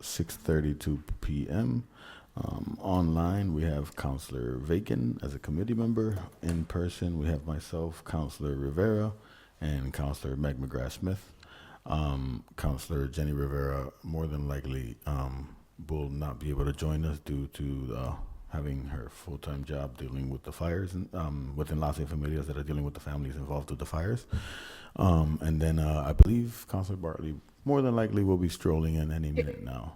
6:32 p.m. Online, we have Councilor Vacan as a committee member. In person, we have myself, Councilor Rivera, and Councilor Meg McGrath-Smith. Councilor Jenny Rivera more than likely will not be able to join us due to having her full-time job dealing with the fires and within Las Familias that are dealing with the families involved with the fires. And then I believe Councilor Bartley more than likely will be strolling in any minute now.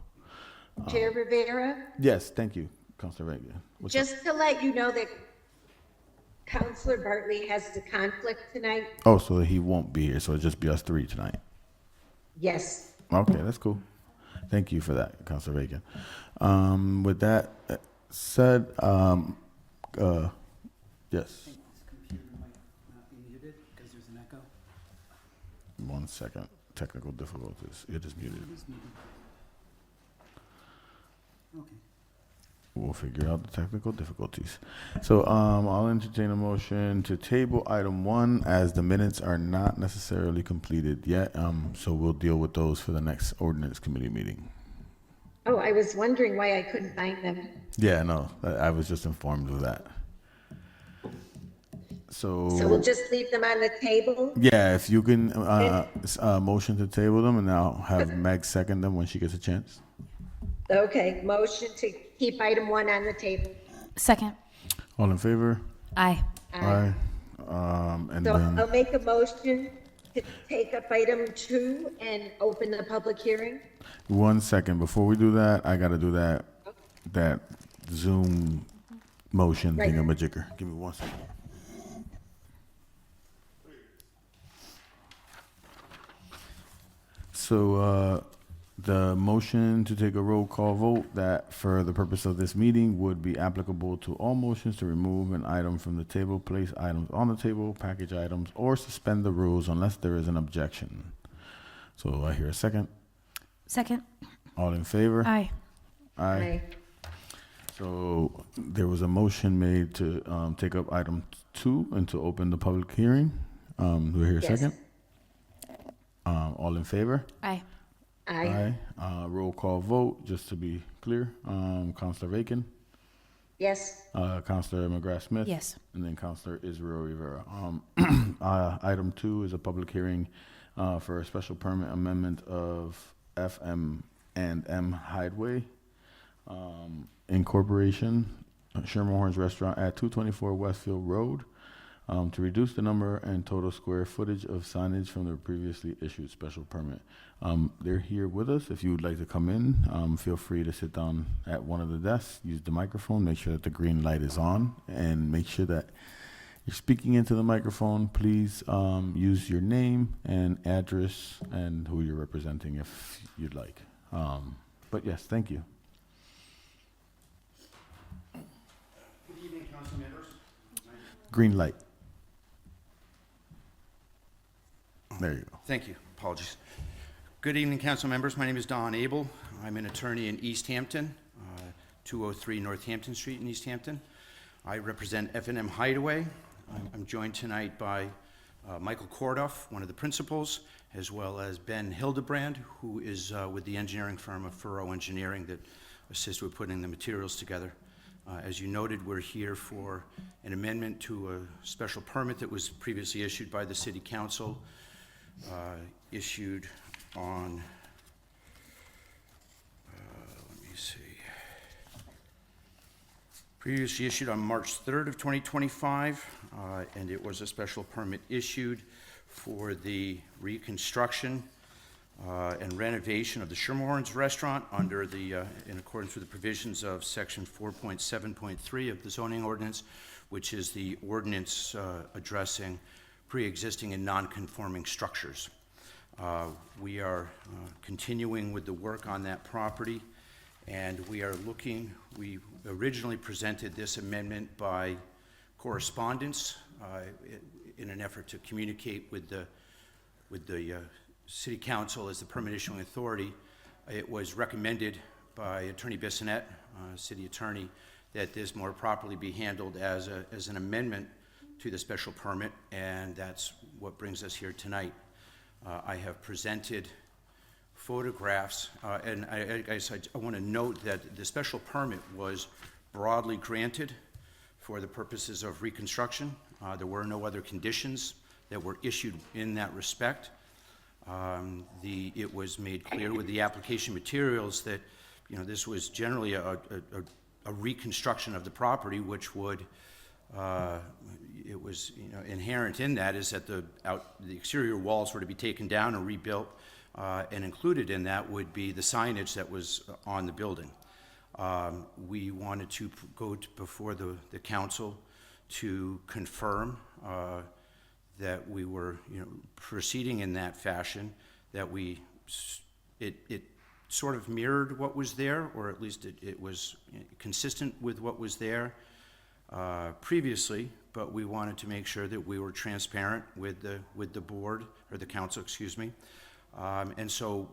Chair Rivera? Yes, thank you, Councilor Reagan. Just to let you know that Councilor Bartley has the conflict tonight. Oh, so he won't be here, so it'll just be us three tonight. Yes. Okay, that's cool. Thank you for that, Councilor Reagan. With that said, yes. This computer might not be muted because there's an echo. 1 second. Technical difficulties. It is muted. It is muted. Okay. We'll figure out the technical difficulties. So I'll entertain a motion to table item 1 as the minutes are not necessarily completed yet. So we'll deal with those for the next ordinance committee meeting. Oh, I was wondering why I couldn't find them. Yeah, no, I was just informed of that. So we'll just leave them on the table? yeah, if you can motion to table them, and I'll have Meg second them when she gets a chance. Okay, motion to keep item 1 on the table. Second. All in favor? Aye. Aye. And So then I'll make a motion to take up item 2 and open the public hearing. 1 second before we do that, I gotta do that Zoom motion Right. thingamajigger. Give me 1 second. So the motion to take a roll call vote that for the purpose of this meeting would be applicable to all motions to remove an item from the table, place items on the table, package items, or suspend the rules unless there is an objection. So I hear a second. Second. All in favor? Aye. Aye. So there was a motion made to take up item 2 and to open the public hearing. Do we hear a Yes. second? All in favor? Aye. Aye. Roll call vote, just to be clear. Councilor Vacan, Yes. Councilor McGrath-Smith. Yes. And then Councilor Israel Rivera. Item 2 is a public hearing for a special permit amendment of FM and M Hideaway Incorporation, Sherman Horns Restaurant at 224 Westfield Road, to reduce the number and total square footage of signage from the previously issued special permit. They're here with us. If you would like to come in, feel free to sit down at one of the desks, use the microphone, make sure that the green light is on, and make sure that you're speaking into the microphone. Please use your name and address and who you're representing if you'd like. But yes, thank you. Good evening, council members. Green light. There you go. Thank you. Apologies. Good evening, council members. My name is Don Abel. I'm an attorney in East Hampton, 203 Northampton Street in East Hampton. I represent F&M Hideaway. I'm joined tonight by Michael Kordoff, one of the principals, as well as Ben Hildebrand, who is with the engineering firm of Furrow Engineering that assists with putting the materials together. As you noted, we're here for an amendment to a special permit that was previously issued by the City Council, issued on, let me see, previously issued on March 3rd of 2025, and it was a special permit issued for the reconstruction and renovation of the Sherman Horns Restaurant under the, in accordance with the provisions of section 4.7.3 of the zoning ordinance, which is the ordinance addressing pre-existing and non-conforming structures. We are continuing with the work on that property, and we originally presented this amendment by correspondence in an effort to communicate with the City Council as the permit issuing authority. It was recommended by Attorney Bissonette, City Attorney, that this more properly be handled as an amendment to the special permit, and that's what brings us here tonight. I have presented photographs, and I guess I want to note that the special permit was broadly granted for the purposes of reconstruction. There were no other conditions that were issued in that respect. It was made clear with the application materials that, you know, this was generally a reconstruction of the property, which would, it was, you know, inherent in that is that the exterior walls were to be taken down and rebuilt, and included in that would be the signage that was on the building. We wanted to go before the council to confirm that we were, you know, proceeding in that fashion, that it sort of mirrored what was there, or at least it was consistent with what was there previously, but we wanted to make sure that we were transparent with the board, or the council, excuse me, and so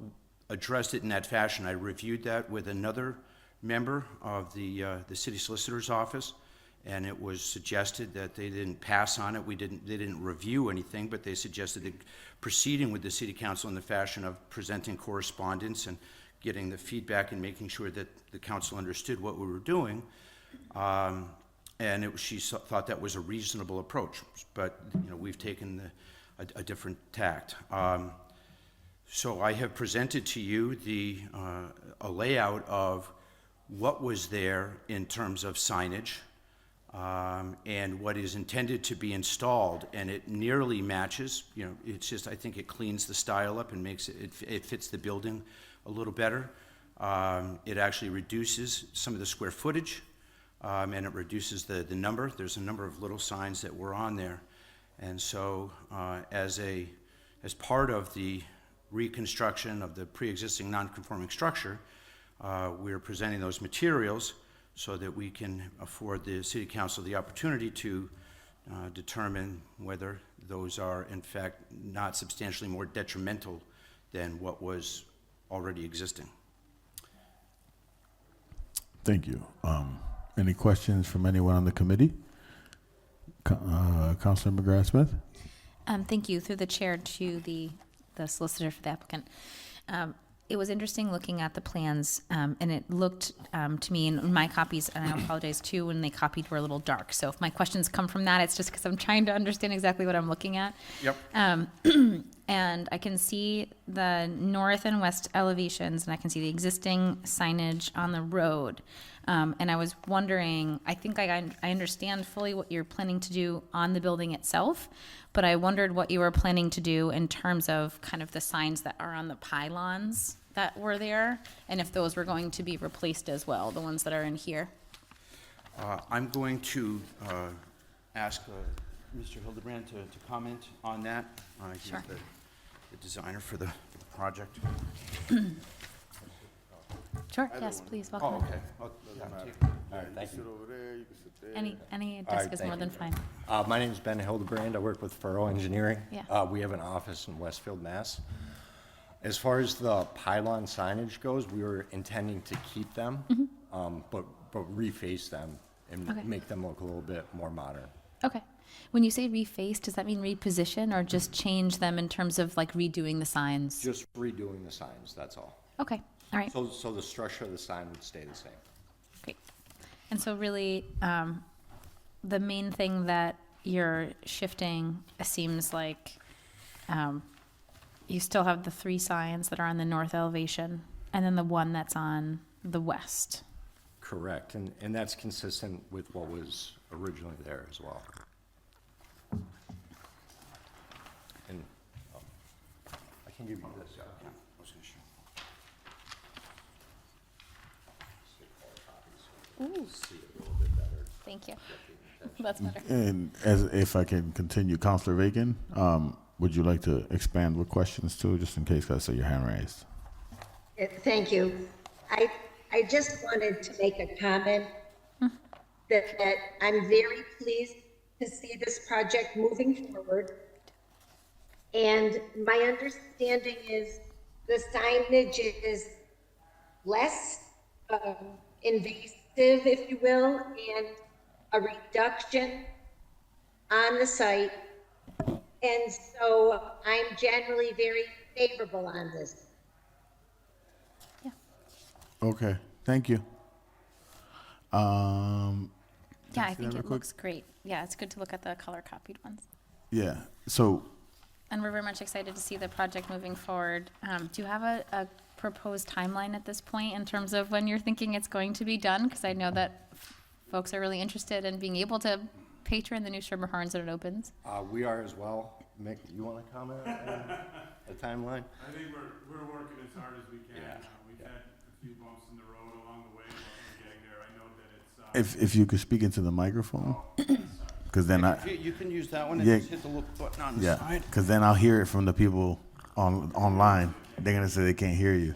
addressed it in that fashion. I reviewed that with another member of the city solicitor's office, and it was suggested that they didn't pass on it. They didn't review anything, but they suggested that proceeding with the city council in the fashion of presenting correspondence and getting the feedback and making sure that the council understood what we were doing. And she thought that was a reasonable approach, but, you know, we've taken a different tact. So I have presented to you a layout of what was there in terms of signage, and what is intended to be installed, and it nearly matches. You know, it's just, I think it cleans the style up and makes it fits the building a little better. It actually reduces some of the square footage, and it reduces the number. There's a number of little signs that were on there, and so as part of the reconstruction of the pre-existing non-conforming structure, we're presenting those materials so that we can afford the city council the opportunity to determine whether those are in fact not substantially more detrimental than what was already existing. Thank you. Any questions from anyone on the committee? Councilor McGrath-Smith? Thank you. Through the chair to the solicitor for the applicant. It was interesting looking at the plans, and it looked to me, in my copies, and I apologize too, when they copied were a little dark. So if my questions come from that, it's just because I'm trying to understand exactly what I'm looking at. Yep. And I can see the north and west elevations, and I can see the existing signage on the road. And I was wondering, I think I understand fully what you're planning to do on the building itself, but I wondered what you were planning to do in terms of kind of the signs that are on the pylons that were there, and if those were going to be replaced as well, the ones that are in here. I'm going to ask Mr. Hildebrand to comment on that. He's Sure. the designer for the project. Sure, yes, please, welcome. Oh, okay. Yeah, All right, thank you. Any All desk right, is more thank than you. fine. My name is Ben Hildebrand. I work with Furrow Engineering. Yeah. We have an office in Westfield, Mass. As far as the pylon signage goes, we were intending to keep them, but reface them and Okay. make them look a little bit more modern. Okay. When you say reface, does that mean reposition or just change them in terms of like redoing the signs? Just redoing the signs, that's all. Okay, all right, So the structure of the sign would stay the same. great. And so really, the main thing that you're shifting seems like you still have the 3 signs that are on the north elevation and then the one that's on the west. Correct, and that's consistent with what was originally there as well. And I can give you this. Yeah, I was gonna show. Ooh. Thank you. That's better. And as if I can continue, Councilor Bacon, would you like to expand with questions too, just in case I saw your hand raised? Thank you. I just wanted to make a comment that I'm very pleased to see this project moving forward. And my understanding is the signage is less invasive, if you will, and a reduction on the site. And so I'm generally very favorable on this. Okay, thank you. Yeah, I see think that real it quick? looks great. Yeah, it's good to look at the color copied ones. Yeah, so And we're very much excited to see the project moving forward. Do you have a proposed timeline at this point in terms of when you're thinking it's going to be done? Because I know that folks are really interested in being able to patron the new Schermerhorns when it opens. We are as well. Mick, you want to comment on the timeline? I think we're working as hard as we can. Yeah. We've had a few bumps in the road along the way, but we're getting there. I know that it's, if you could speak into the microphone, because then You can use that one and Yeah. just hit the little button on the yeah, side. because then I'll hear it from the people online. They're gonna say they can't hear you.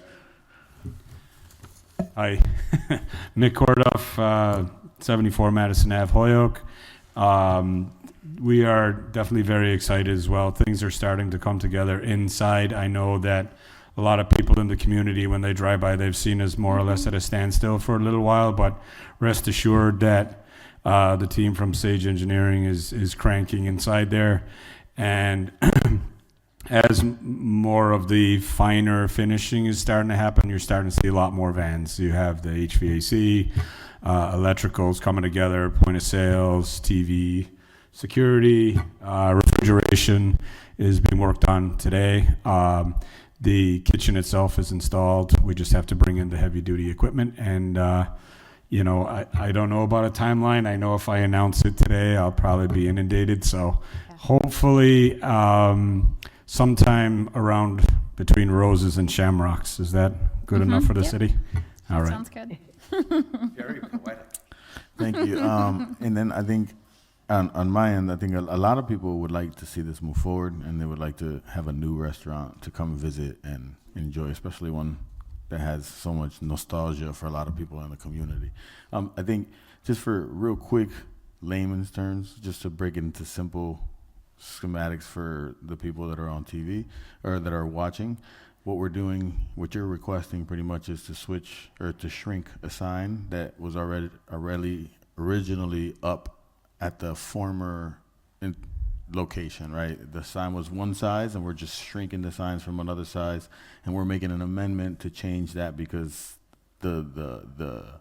Hi, Mick Kordoff, 74 Madison Ave, Holyoke. We are definitely very excited as well. Things are starting to come together inside. I know that a lot of people in the community, when they drive by, they've seen us more or less at a standstill for a little while, but rest assured that the team from Sage Engineering is cranking inside there. And as more of the finer finishing is starting to happen, you're starting to see a lot more vans. You have the HVAC, electricals coming together, point of sales, TV, security, refrigeration is being worked on today. The kitchen itself is installed. We just have to bring in the heavy duty equipment. And, I don't know about a timeline. I know if I announce it today, I'll probably be inundated. So hopefully, sometime around between Roses and Shamrocks. Is that good enough for the Yep. city? All right. Sounds good. Very poetic. Thank you. And then I think on my end, I think a lot of people would like to see this move forward, and they would like to have a new restaurant to come visit and enjoy, especially one that has so much nostalgia for a lot of people in the community. I think just for real quick layman's terms, just to break it into simple schematics for the people that are on TV or that are watching, what we're doing, what you're requesting pretty much is to switch or to shrink a sign that was originally up at the former location, right? The sign was one size, and we're just shrinking the signs from another size, and we're making an amendment to change that because the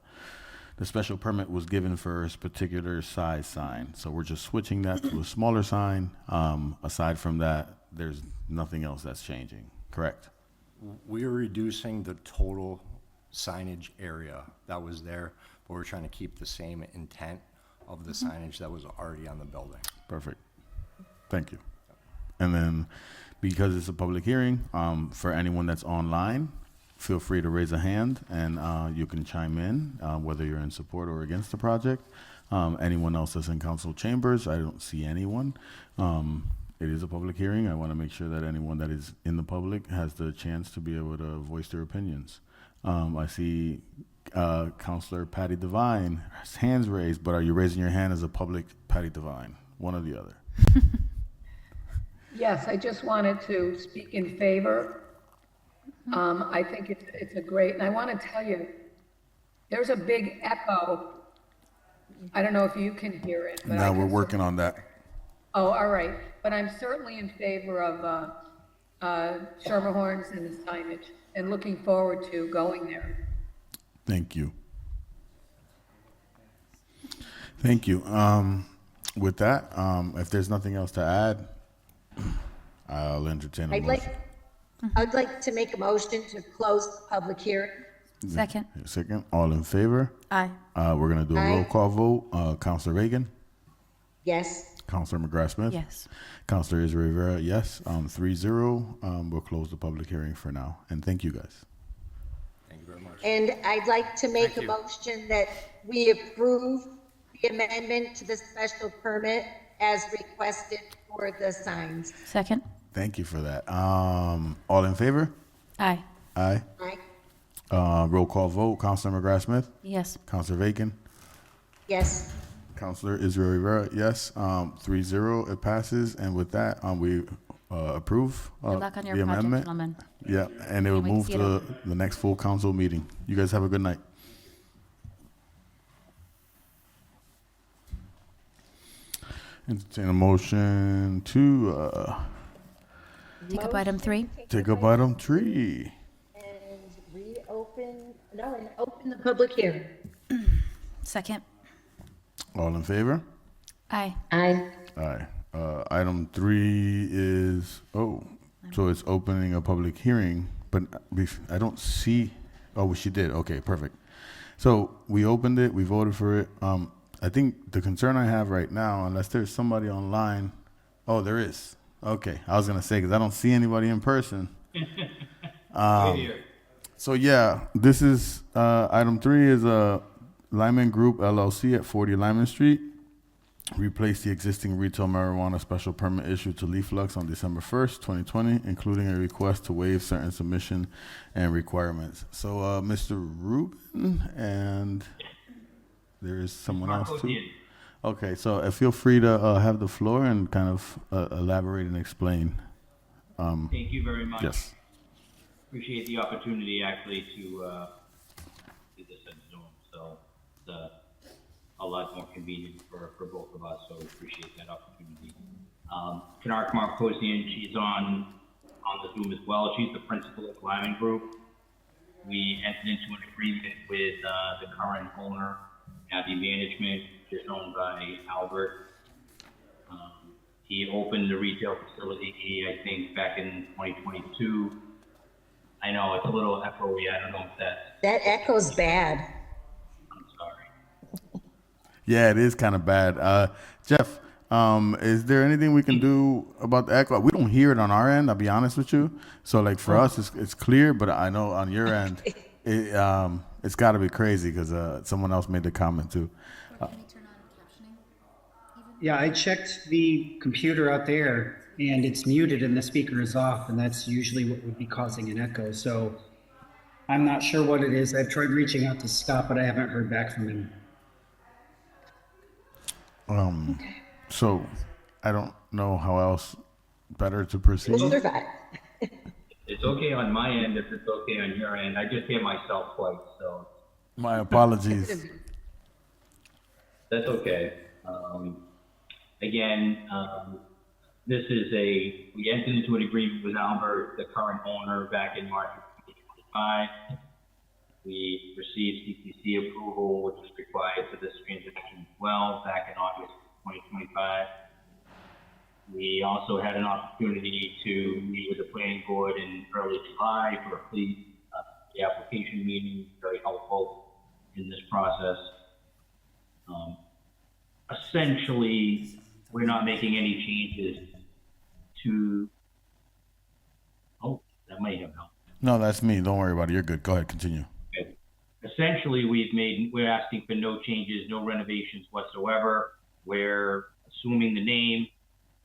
special permit was given for a particular size sign. So we're just switching that to a smaller sign. Aside from that, there's nothing else that's changing, correct? We are reducing the total signage area that was there, but we're trying to keep the same intent of the signage that was already on the building. Perfect. Thank you. And then, because it's a public hearing, for anyone that's online, feel free to raise a hand and you can chime in, whether you're in support or against the project. Anyone else that's in council chambers, I don't see anyone. It is a public hearing. I want to make sure that anyone that is in the public has the chance to be able to voice their opinions. I see Councilor Patty Devine, hands raised, but are you raising your hand as a public Patty Devine? One or the other. Yes, I just wanted to speak in favor. I think it's a great, and I want to tell you, there's a big echo. I don't know if you can hear it. But I Now we're can working on that. Oh, all right. But I'm certainly in favor of Schermerhorns and the signage, and looking forward to going there. Thank you. Thank you. With that, if there's nothing else to add, I'll entertain a motion. I'd like to make a motion to close the public hearing. Second. Second, all in favor? Aye. We're gonna do a roll Aye. call vote. Counselor Reagan, Yes. Counselor McGrath Smith. Yes. Counselor Israel Rivera, yes. 3-0. We'll close the public hearing for now. And thank you guys. Thank you very much. And I'd like to make a you. motion that we approve the amendment to the special permit as requested for the signs. Second. Thank you for that. All in favor? Aye. Aye. Aye. Roll call vote. Counselor McGrath Smith. Yes. Counselor Bacon. Yes. Counselor Israel Rivera, yes. 3-0, it passes. And with that, we approve Good luck on your the project, amendment. gentlemen. Yeah, and it will Can't wait to move see it to over. the next full council meeting. You guys have a good night. Entertain a motion to Take up item 3. take up item 3. And reopen No, and open the public hearing. Second. All in favor? Aye. Aye. Aye. Item 3 is, so it's opening a public hearing, but I don't see, she did. Okay, perfect. So we opened it, we voted for it. I think the concern I have right now, unless there's somebody online, there is. Okay, I was going to say, because I don't see anybody in person. So yeah, this is, item 3 is Lyman Group LLC at 40 Lyman Street. Replace the existing retail marijuana special permit issued to Leaf Lux on December 1st, 2020, including a request to waive certain submission and requirements. So, Mr. Rubin, and there is someone else too. Okay, so feel free to have the floor and kind of elaborate and explain. Thank you very much. Yes. Appreciate the opportunity actually to do this in Zoom. So it's a lot more convenient for both of us. So we appreciate that opportunity. Kanar Markosian, she's on the Zoom as well. She's the principal at Lyman Group. We entered into an agreement with the current owner, Abbey Management, which is owned by Albert. He opened the retail facility, I think, back in 2022. I know it's a little echoey. I don't know if That echoes bad. I'm sorry. Yeah, it is kind of bad. Jeff, is there anything we can do about the echo? We don't hear it on our end, I'll be honest with you. So like for us, it's clear, but I know on your end, it's got to be crazy because someone else made the comment too. Yeah, I checked the computer out there and it's muted and the speaker is off, and that's usually what would be causing an echo. So I'm not sure what it is. I've tried reaching out to Scott, but I haven't heard back from him. So I don't know how else better to proceed. We'll survive. It's okay on my end if it's okay on your end. I just hear myself twice, so My apologies. that's okay. This is we entered into an agreement with Albert, the current owner, back in March of 2025. We received CCC approval, which is required for this transaction as well, back in August 2025. We also had an opportunity to meet with the planning board in early July for the application meeting, very helpful in this process. Essentially, we're not making any changes to, that might have helped. No, that's me. Don't worry about it. You're good. Go ahead. Continue. Okay. Essentially, we're asking for no changes, no renovations whatsoever. We're assuming the name,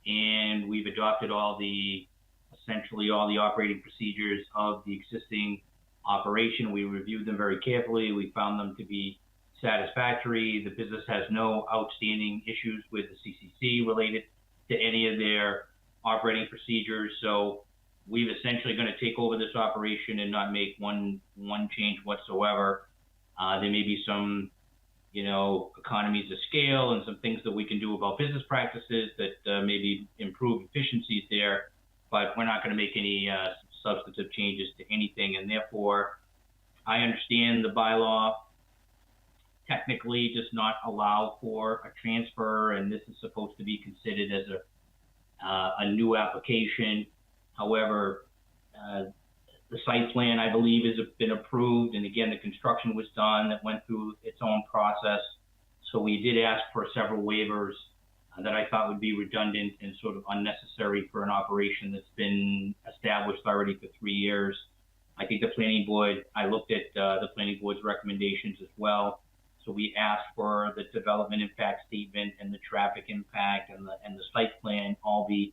and we've adopted essentially all the operating procedures of the existing operation. We reviewed them very carefully. We found them to be satisfactory. The business has no outstanding issues with the CCC related to any of their operating procedures. So we've essentially going to take over this operation and not make one change whatsoever. There may be some, economies of scale and some things that we can do about business practices that maybe improve efficiencies there, but we're not going to make any substantive changes to anything. And therefore, I understand the bylaw technically does not allow for a transfer, and this is supposed to be considered as a new application. However, the site plan, I believe, has been approved, and again, the construction was done, that went through its own process. So we did ask for several waivers that I thought would be redundant and sort of unnecessary for an operation that's been established already for 3 years. I think the planning board, I looked at the planning board's recommendations as well. So we asked for the development impact statement and the traffic impact and the site plan all be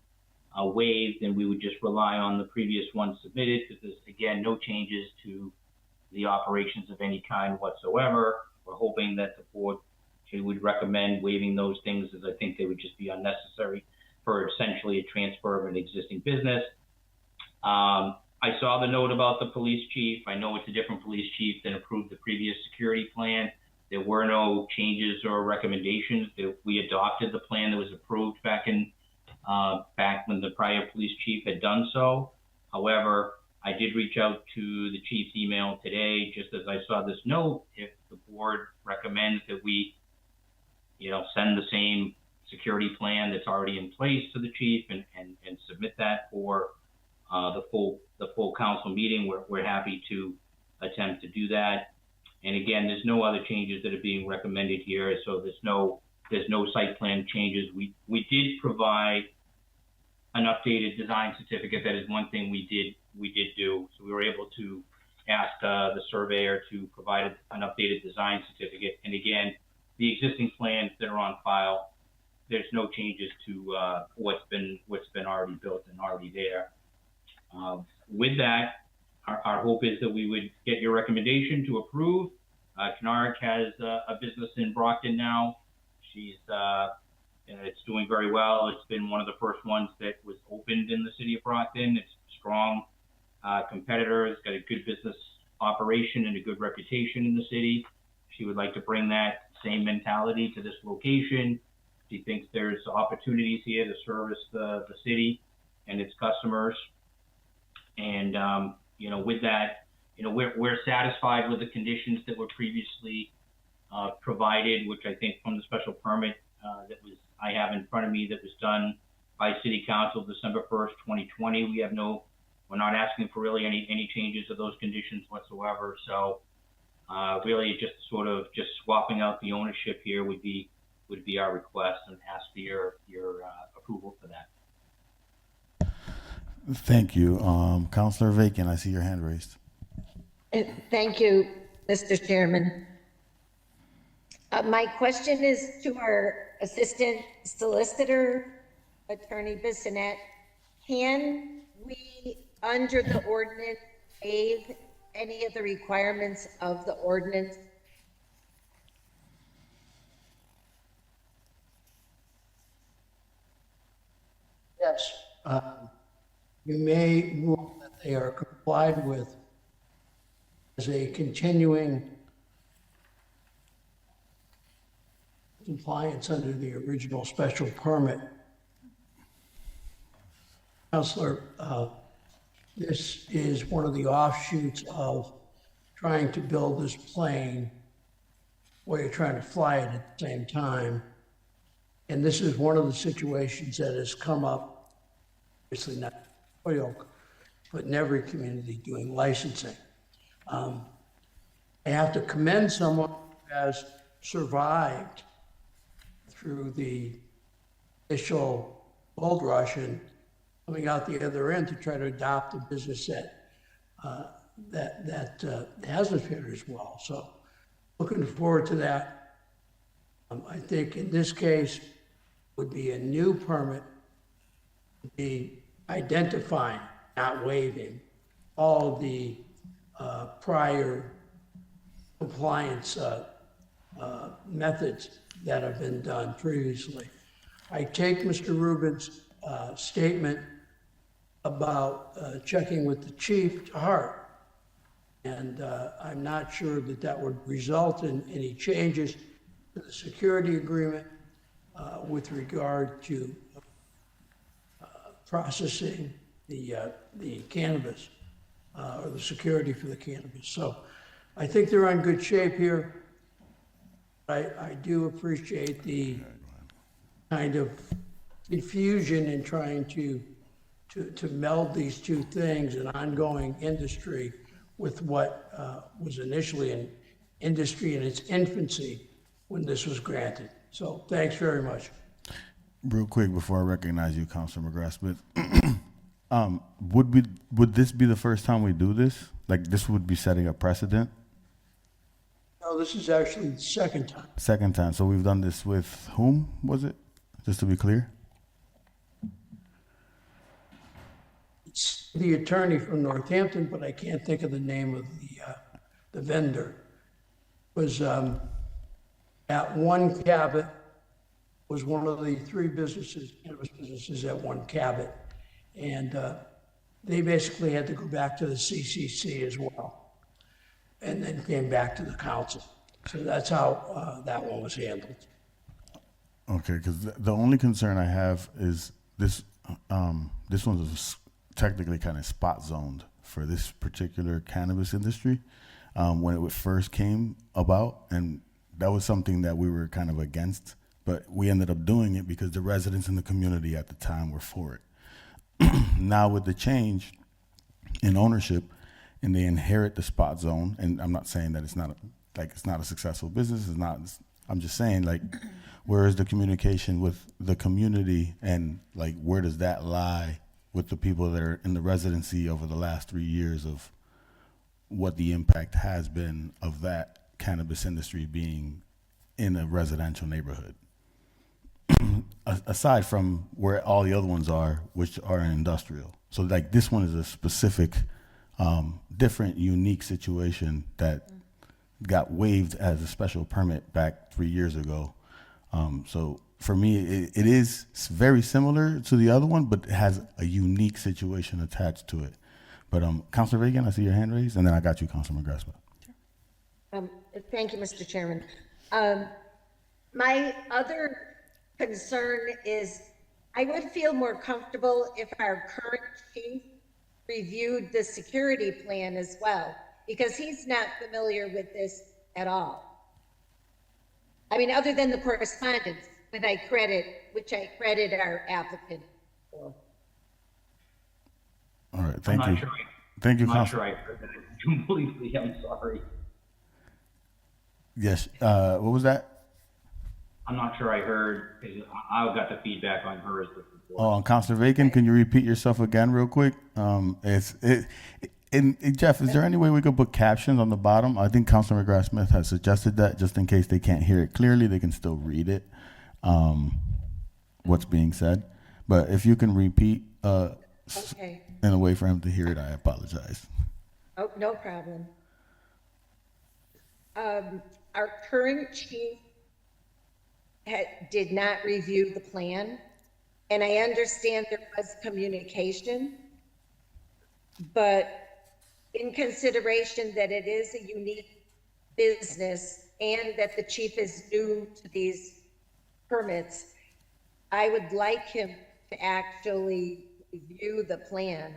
waived, and we would just rely on the previous one submitted, because there's, again, no changes to the operations of any kind whatsoever. We're hoping that the board would recommend waiving those things, as I think they would just be unnecessary for essentially a transfer of an existing business. I saw the note about the police chief. I know it's a different police chief than approved the previous security plan. There were no changes or recommendations. We adopted the plan that was approved back when the prior police chief had done so. However, I did reach out to the chief's email today, just as I saw this note, if the board recommends that we, send the same security plan that's already in place to the chief and submit that for the full council meeting, we're happy to attempt to do that. And again, there's no other changes that are being recommended here, so there's no site plan changes. We did provide an updated design certificate. That is one thing we did do. So we were able to ask the surveyor to provide an updated design certificate. And again, the existing plans that are on file, there's no changes to what's been already built and already there. With that, our hope is that we would get your recommendation to approve. Kennard has a business in Brockton now. She's it's doing very well. It's been one of the first ones that was opened in the city of Brockton. It's a strong competitor. It's got a good business operation and a good reputation in the city. She would like to bring that same mentality to this location. She thinks there's opportunities here to service the city and its customers. And, with that, we're satisfied with the conditions that were previously provided, which I think from the special permit I have in front of me that was done by City Council December 1st, 2020. We're not asking for really any changes to those conditions whatsoever. So really just sort of just swapping out the ownership here would be our request, and ask for your approval for that. Thank you. Councilor Vacan, I see your hand raised. Thank you, Mr. Chairman. My question is to our Assistant Solicitor, Attorney Bissonette. Can we, under the ordinance, waive any of the requirements of the ordinance? Yes. You may rule that they are complied with as a continuing compliance under the original special permit. Councilor, this is one of the offshoots of trying to build this plane where you're trying to fly it at the same time. And this is one of the situations that has come up, obviously not Holyoke, but in every community doing licensing. I have to commend someone who has survived through the initial gold rush and coming out the other end to try to adopt a business that hasn't fared as well. So looking forward to that. I think in this case would be a new permit, be identifying, not waiving, all of the prior compliance methods that have been done previously. I take Mr. Rubin's statement about checking with the chief to heart. And I'm not sure that would result in any changes to the security agreement with regard to processing the cannabis or the security for the cannabis. So I think they're on good shape here. I do appreciate the kind of confusion in trying to meld these two things, an ongoing industry with what was initially an industry in its infancy when this was granted. So thanks very much. Real quick before I recognize you, Councilor McGrath-Smith, would this be the first time we do this? Like, this would be setting a precedent? No, this is actually the second time. Second time. So we've done this with whom, was it? Just to be clear? It's the attorney from Northampton, but I can't think of the name of the vendor. It was at One Cabot, was one of the three businesses, cannabis businesses at One Cabot. And they basically had to go back to the CCC as well, and then came back to the council. So that's how that one was handled. Okay, because the only concern I have is this one is technically kind of spot zoned for this particular cannabis industry when it first came about, and that was something that we were kind of against, but we ended up doing it because the residents in the community at the time were for it. Now with the change in ownership, and they inherit the spot zone, and I'm not saying that it's not a successful business. It's not. I'm just saying, like, where is the communication with the community, and like where does that lie with the people that are in the residency over the last 3 years of what the impact has been of that cannabis industry being in a residential neighborhood, aside from where all the other ones are, which are in industrial. So like this one is a specific, different, unique situation that got waived as a special permit back 3 years ago. So for me, it is very similar to the other one, but it has a unique situation attached to it. But Councilor Reagan, I see your hand raised, and then I got you, Councilor McGrath. Thank you, Mr. Chairman. My other concern is I would feel more comfortable if our current chief reviewed the security plan as well, because he's not familiar with this at all. I mean, other than the correspondence, which I credit our applicant for. All right, thank I'm you. not sure. Thank you, I'm not Councilor. sure I heard that completely. I'm sorry. Yes, what was that? I'm not sure I heard, 'cause I got the feedback on hers before. Oh, Councilor Bacon, can you repeat yourself again real quick? Jeff, is there any way we could put captions on the bottom? I think Councilor McGrath Smith has suggested that, just in case they can't hear it clearly, they can still read it, what's being said. But if you can repeat Okay. in a way for him to hear it, I apologize. Oh, no problem. Our current chief did not review the plan, and I understand there was communication, but in consideration that it is a unique business and that the chief is new to these permits, I would like him to actually review the plan.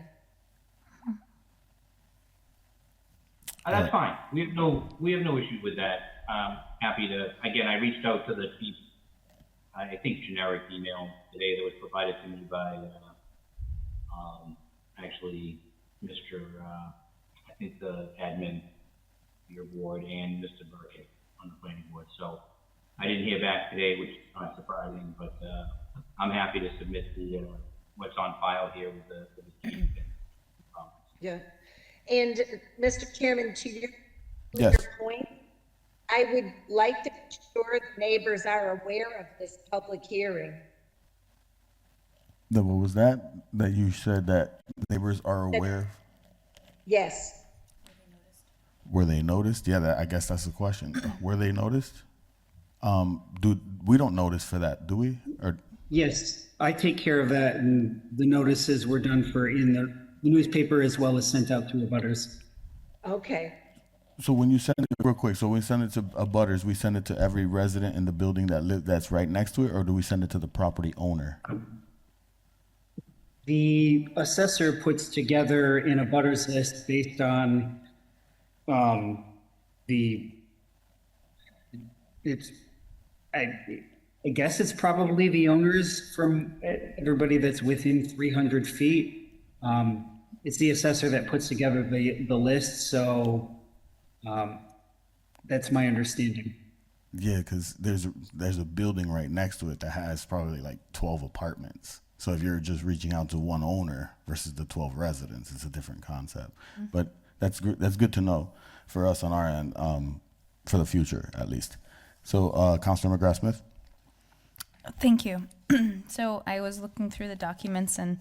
That's fine. We have no issue with that. Happy to, again, I reached out to the chief, I think generic email today that was provided to me by, actually, Mr., I think the admin, your board, and Mr. Burkett on the planning board. So I didn't hear back today, which is not surprising, but, I'm happy to submit the, what's on file here with the chief. Yeah. And Mr. Chairman, to your Yes. point, I would like to make sure the neighbors are aware of this public hearing. What was that you said that neighbors are aware? Yes. Were they noticed? Yeah, I guess that's the question. Were they noticed? We don't notice for that, do we? Or Yes, I take care of that, and the notices were done for in the newspaper as well as sent out to abutters. Okay. so when you send it real quick, so we send it to abutters, we send it to every resident in the building that's right next to it, or do we send it to the property owner? The assessor puts together an abutters list based on I guess it's probably the owners from everybody that's within 300 feet. It's the assessor that puts together the list, so that's my understanding. Yeah, because there's a building right next to it that has probably like 12 apartments. So if you're just reaching out to one owner versus the 12 residents, it's a different concept. Mm-hmm. But that's good to know for us on our end, for the future at least. So, Councilor McGrath Smith. Thank you. So I was looking through the documents, and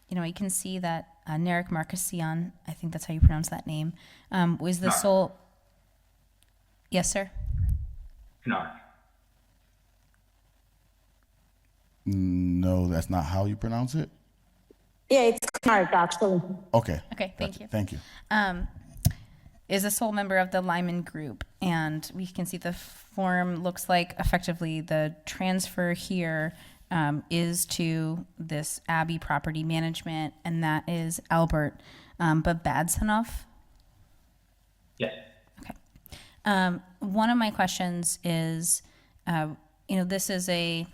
you can see that Narek Markasian, I think that's how you pronounce that name, was the sole. Yes, sir. No. No, that's not how you pronounce it. Yeah, it's Mark, actually. Okay. Okay, thank you. Thank you. Is a sole member of the Lyman Group, and we can see the form looks like effectively the transfer here is to this Abbey Property Management, and that is Albert Babadsanov. Yes. Okay. One of my questions is, this is a,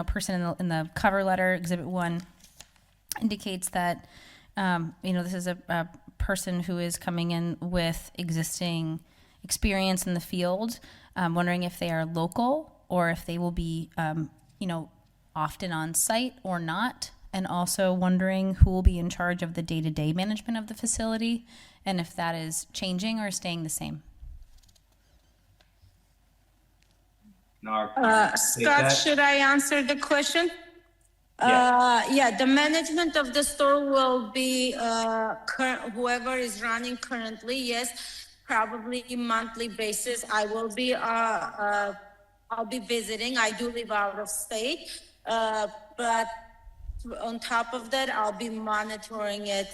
person in the cover letter, Exhibit 1, indicates that, this is a person who is coming in with existing experience in the field. I'm wondering if they are local or if they will be, often on site or not. And also wondering who will be in charge of the day-to-day management of the facility and if that is changing or staying the same. Scott, should I answer the question? Yeah, the management of the store will be whoever is running currently. Yes, probably monthly basis. I'll be visiting. I do live out of state, but on top of that, I'll be monitoring it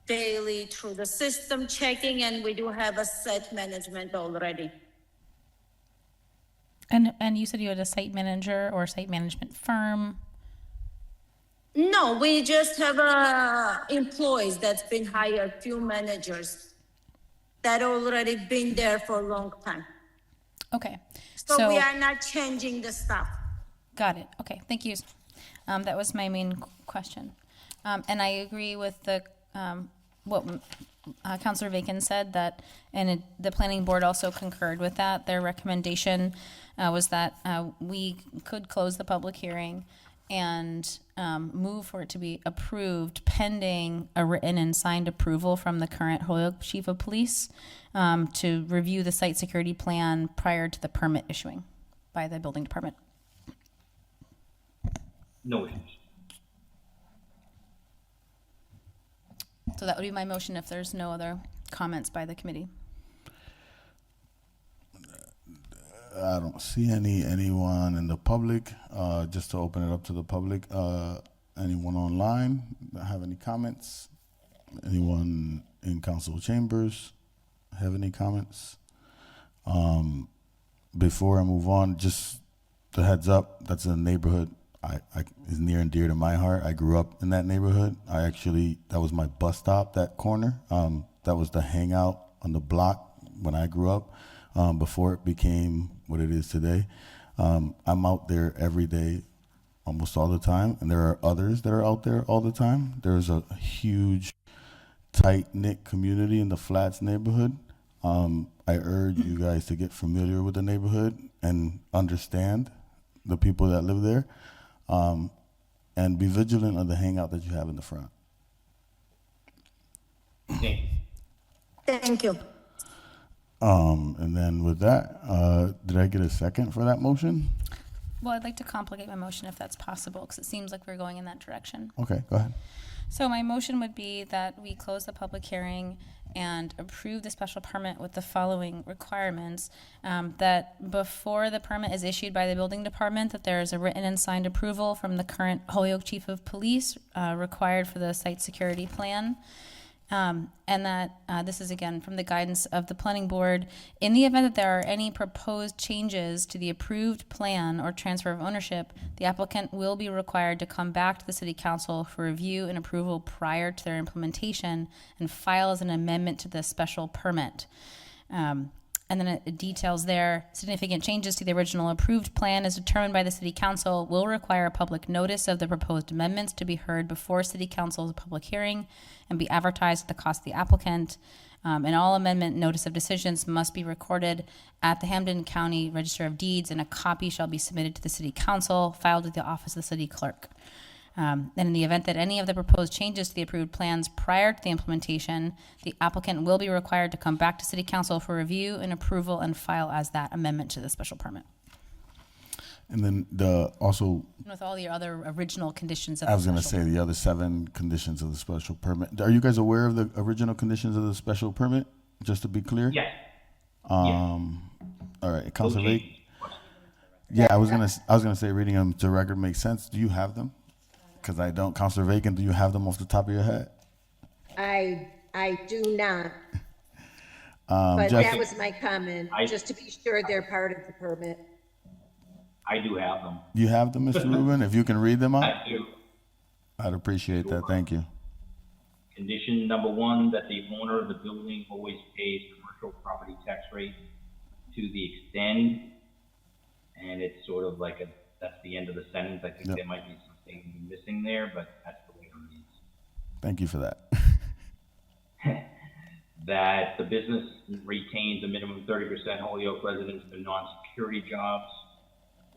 daily through the system, checking, and we do have a set management already. And you said you had a site manager or site management firm? No, we just have employees that's been hired, few managers that already been there for a long time. Okay. So we are not changing the stuff. Got it. Okay, thank you. That was my main question. And I agree with what Councilor Vacan said, that, and the planning board also concurred with that. Their recommendation was that we could close the public hearing and move for it to be approved pending a written and signed approval from the current Holyoke Chief of Police to review the site security plan prior to the permit issuing by the building department. No issues. So that would be my motion if there's no other comments by the committee. I don't see anyone in the public. Just to open it up to the public, anyone online have any comments? Anyone in council chambers have any comments? Before I move on, just the heads up, that's a neighborhood I is near and dear to my heart. I grew up in that neighborhood. That was my bus stop, that corner. That was the hangout on the block when I grew up, before it became what it is today. I'm out there every day, almost all the time, and there are others that are out there all the time. There's a huge, tight-knit community in the Flats neighborhood. I urge you guys to get familiar with the neighborhood and understand the people that live there, and be vigilant of the hangout that you have in the front. Thank you. Thank you. And then with that, did I get a second for that motion? Well, I'd like to complicate my motion if that's possible, because it seems like we're going in that direction. Okay, go ahead. So my motion would be that we close the public hearing and approve the special permit with the following requirements. That before the permit is issued by the building department, that there is a written and signed approval from the current Holyoke Chief of Police required for the site security plan. And that this is again from the guidance of the planning board. In the event that there are any proposed changes to the approved plan or transfer of ownership, the applicant will be required to come back to the city council for review and approval prior to their implementation and file as an amendment to the special permit. And then it details there, significant changes to the original approved plan as determined by the city council will require a public notice of the proposed amendments to be heard before city council's public hearing and be advertised at the cost of the applicant. And all amendment notice of decisions must be recorded at the Hampden County Register of Deeds, and a copy shall be submitted to the city council, filed with the office of the city clerk. And in the event that any of the proposed changes to the approved plans prior to the implementation, the applicant will be required to come back to city council for review and approval and file as that amendment to the special permit. And then With all the other original conditions of I was the going to special say the other 7 conditions of the special permit. Are you guys aware of the original conditions of the special permit? Just to be clear. Yes. All right, Councilor Okay. Vake. Yeah, I was gonna say reading them to record makes sense. Do you have them? Because I don't. Councilor Vacan, do you have them off the top of your head? I do not. But Jeff, that was my comment, just to be sure they're part of the permit. I do have them. You have them, Mr. Rubin? If you can read them out, I do. I'd appreciate that. Thank you. Condition number 1, that the owner of the building always pays commercial property tax rate to the extent, and it's sort of like that's the end of the sentence. I think Yep. there might be something missing there, but that's the way it reads. Thank you for that. That the business retains a minimum 30% Holyoke residents for non-security jobs,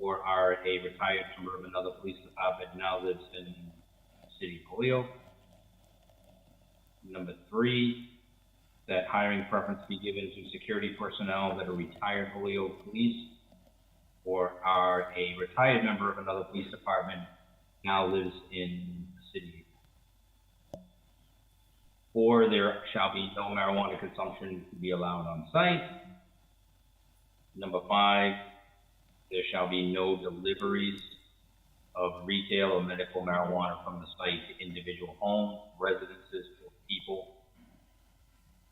or are a retired member of another police department, now lives in the city of Holyoke. Number 3, that hiring preference be given to security personnel that are retired Holyoke police, or are a retired member of another police department, now lives in the city. 4, there shall be no marijuana consumption to be allowed on site. Number 5, there shall be no deliveries of retail or medical marijuana from the site to individual homes, residences, or people.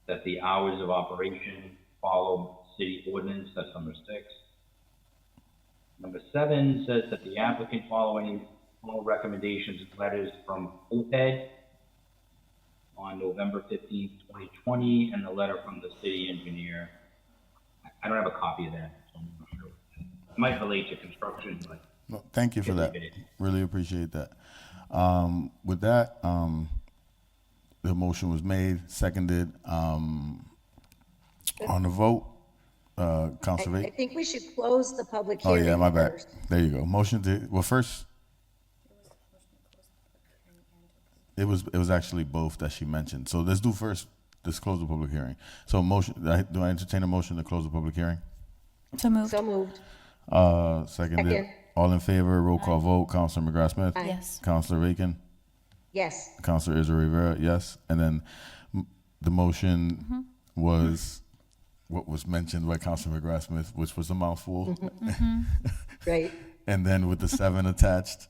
That the hours of operation follow city ordinance, that's number 6. Number 7 says that the applicant follow any formal recommendations and letters from OPED on November 15th, 2020, and the letter from the city engineer. I don't have a copy of that, so I'm not sure. It might relate to construction, but. Well, thank you for that. Really appreciate that. With that, the motion was made, seconded. On the vote, Councilor I Vake. think we should close the public Oh hearing. yeah, my bad. first. There you go. Motion to, well, first, it was actually both that she mentioned. So let's do first, let's close the public hearing. So motion, do I entertain a motion to close the public hearing? So moved. So moved. Seconded. Second. All in favor, roll call vote. Councilor McGrath Smith. Yes. Councilor Bacon. Yes. Councilor Israel Rivera, yes. And then the motion was what was mentioned by Councilor McGrath Smith, which was a mouthful. Right. And then with the 7 attached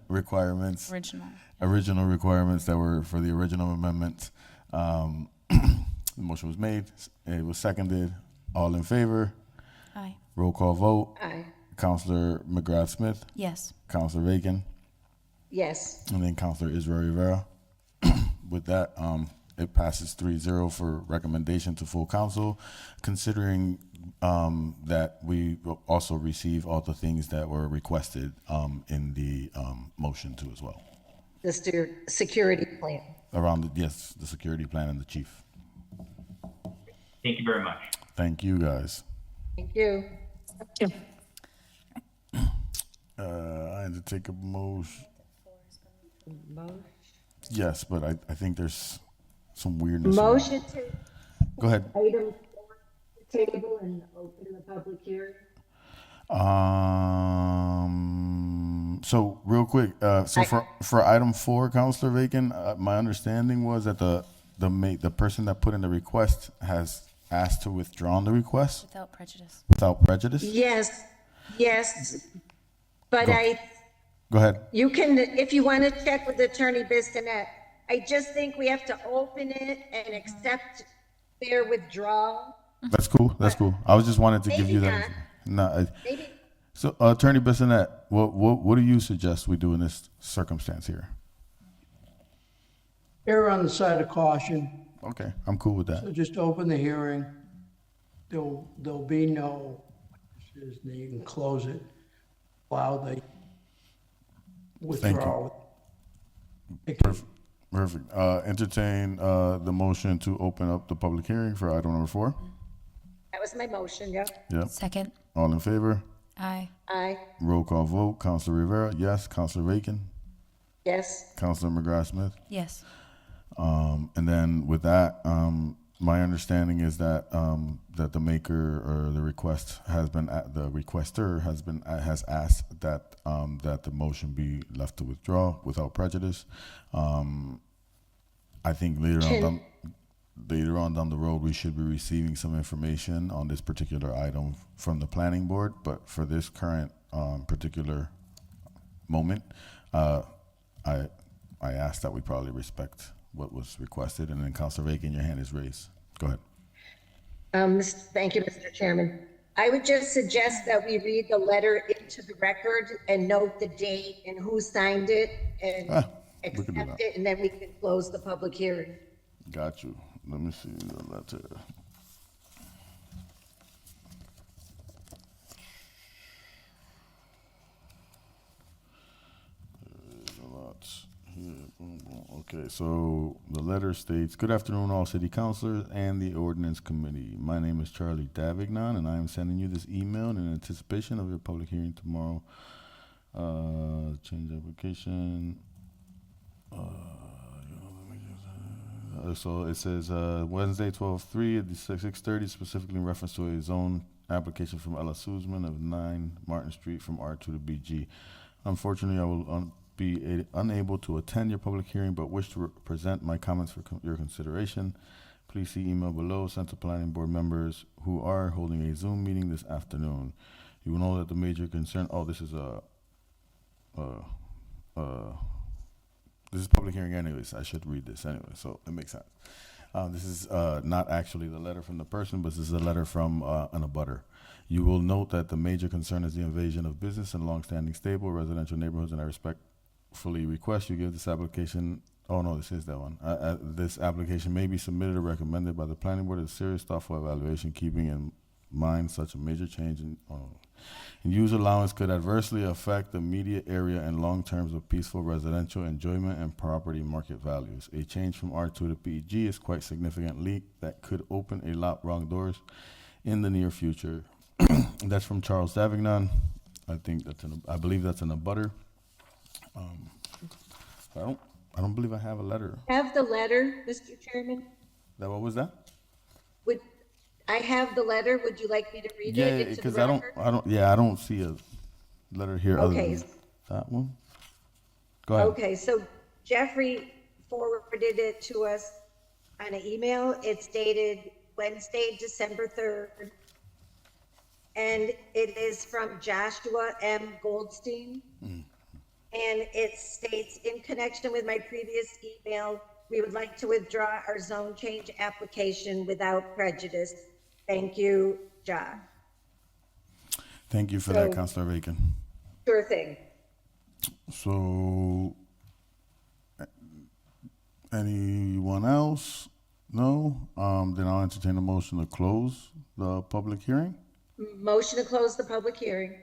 requirements, original requirements that were for the original amendment. The motion was made. It was seconded. All in favor? Aye. Roll call vote. Aye. Councilor McGrath Smith. Yes. Councilor Bacon. Yes. And then Councilor Israel Rivera. With that, it passes 3-0 for recommendation to full council, considering that we will also receive all the things that were requested in the motion too as well. The security plan. Around the security plan and the chief. Thank you very much. Thank you guys. Thank you. I had to take a motion. Yes, but I think there's some weirdness. Motion to Go ahead. item 4 table and open the public hearing. So real quick, so for item 4, Councilor Bacon, my understanding was that the person that put in the request has asked to withdraw the request Without prejudice. without prejudice. Yes. But Go ahead. you can, if you want to check with Attorney Bissonnette, I just think we have to open it and accept their withdrawal. That's cool. That's cool. I was just wanted to give you that. Maybe. So, Attorney Bissonnette, what do you suggest we do in this circumstance here? Err on the side of caution, Okay, I'm cool with that. so just open the hearing. There'll be no, then you can close it, allow the withdrawal. Perfect. Entertain the motion to open up the public hearing for item number 4. That was my motion, yeah. Yep. Second. All in favor? Aye. Aye. Roll call vote. Councilor Rivera, yes. Councilor Bacon. Yes. Councilor McGrath Smith. Yes. And then with that, my understanding is that that the maker or the requester has asked that that the motion be left to withdraw without prejudice. I think later on down the road we should be receiving some information on this particular item from the planning board. But for this current particular moment, I ask that we probably respect what was requested. And then Councilor Bacon, your hand is raised. Go ahead. Thank you, Mr. Chairman. I would just suggest that we read the letter into the record and note the date and who signed it and we can do accept that. it, and then we can close the public hearing. Got you. Let me see the letter. There's a lot here. Boom, boom. Okay, so the letter states, "Good afternoon, all city councilors and the ordinance committee. My name is Charlie Davignon, and I am sending you this email in anticipation of your public hearing tomorrow. Change application. So it says Wednesday, 12/3 at 6:30, specifically in reference to a zone application from Ella Suzman of 9 Martin Street from R2 to BG. Unfortunately, I will be unable to attend your public hearing, but wish to present my comments for your consideration. Please see email below sent to planning board members who are holding a Zoom meeting this afternoon. You will know that the major concern." Oh, this is this is public hearing anyways. I should read this anyway, so it makes sense. This is not actually the letter from the person, but this is a letter from an abutter. "You will note that the major concern is the invasion of business and longstanding stable residential neighborhoods, and I respectfully request you give this application." Oh no, this is that one. This application may be submitted or recommended by the planning board as serious, thoughtful evaluation, keeping in mind such a major change in use allowance could adversely affect the immediate area and long terms of peaceful residential enjoyment and property market values. A change from R2 to PG is quite significant leak that could open a lot wrong doors in the near future. That's from Charles Davignon. I believe that's in a butter. I don't believe I have a letter. Have the letter, Mr. Chairman? What was that? I have the letter. Would you like me to read Yeah, it into the because record? I don't see a letter here other Okay. than that one. Go ahead. Okay, so Jeffrey forwarded it to us on an email. It's dated Wednesday, December 3rd. And it is from Joshua M. Goldstein. And it states, "In connection with my previous email, we would like to withdraw our zone change application without prejudice. Thank you, Josh." Thank you for that, So- Councilor Bacon. Sure thing. So, anyone else? No? Then I'll entertain a motion to close the public hearing. Motion to close the public hearing.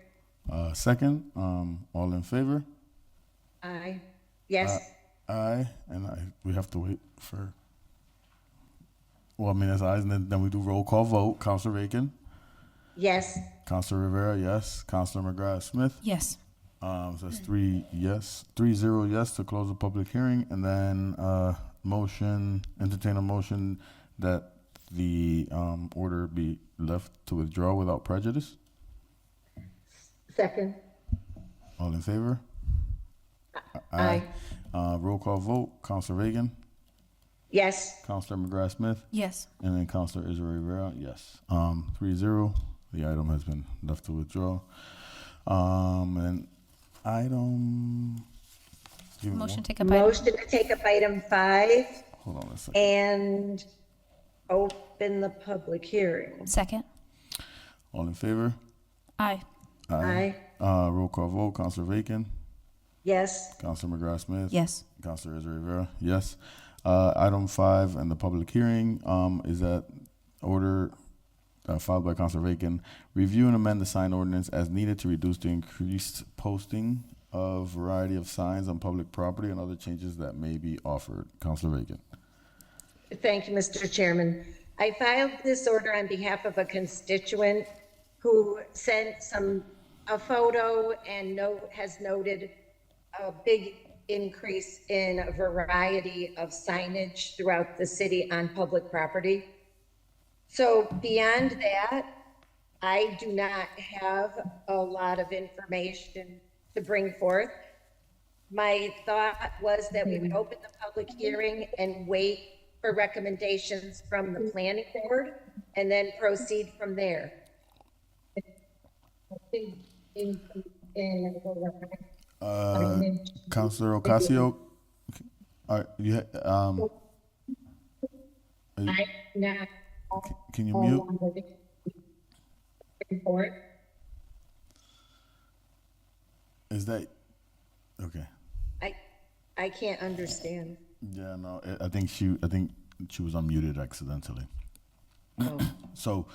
Second, all in favor? Aye. Yes. Aye, and we have to wait for, well, I mean, that's ayes, and then we do roll call vote. Councilor Bacon? Yes. Councilor Rivera, yes. Councilor McGrath Smith? Yes. So that's 3-0 yes to close the public hearing, and then entertain a motion that the order be left to withdraw without prejudice. Second. All in favor? Aye. Roll call vote. Councilor Reagan, Yes. Councilor McGrath Smith, Yes. and then Councilor Israel Rivera, yes. 3-0. The item has been left to withdraw. And item. Motion to take up item. Motion to take up item 5 Hold on a second. and open the public hearing. Second. All in favor? Aye. Aye. Roll call vote. Councilor Bacon, Yes. Councilor McGrath Smith. Yes. Councilor Israel Rivera, yes. Item 5 and the public hearing is that order filed by Councilor Bacon. Review and amend the sign ordinance as needed to reduce the increased posting of variety of signs on public property and other changes that may be offered. Councilor Bacon. Thank you, Mr. Chairman. I filed this order on behalf of a constituent who sent a photo and has noted a big increase in a variety of signage throughout the city on public property. So beyond that, I do not have a lot of information to bring forth. My thought was that we would open the public hearing and wait for recommendations from the planning board and then proceed from there. Councilor Ocasio, can you mute? report. Is that okay? I can't understand. Yeah, no, I think she was unmuted accidentally. Oh. So,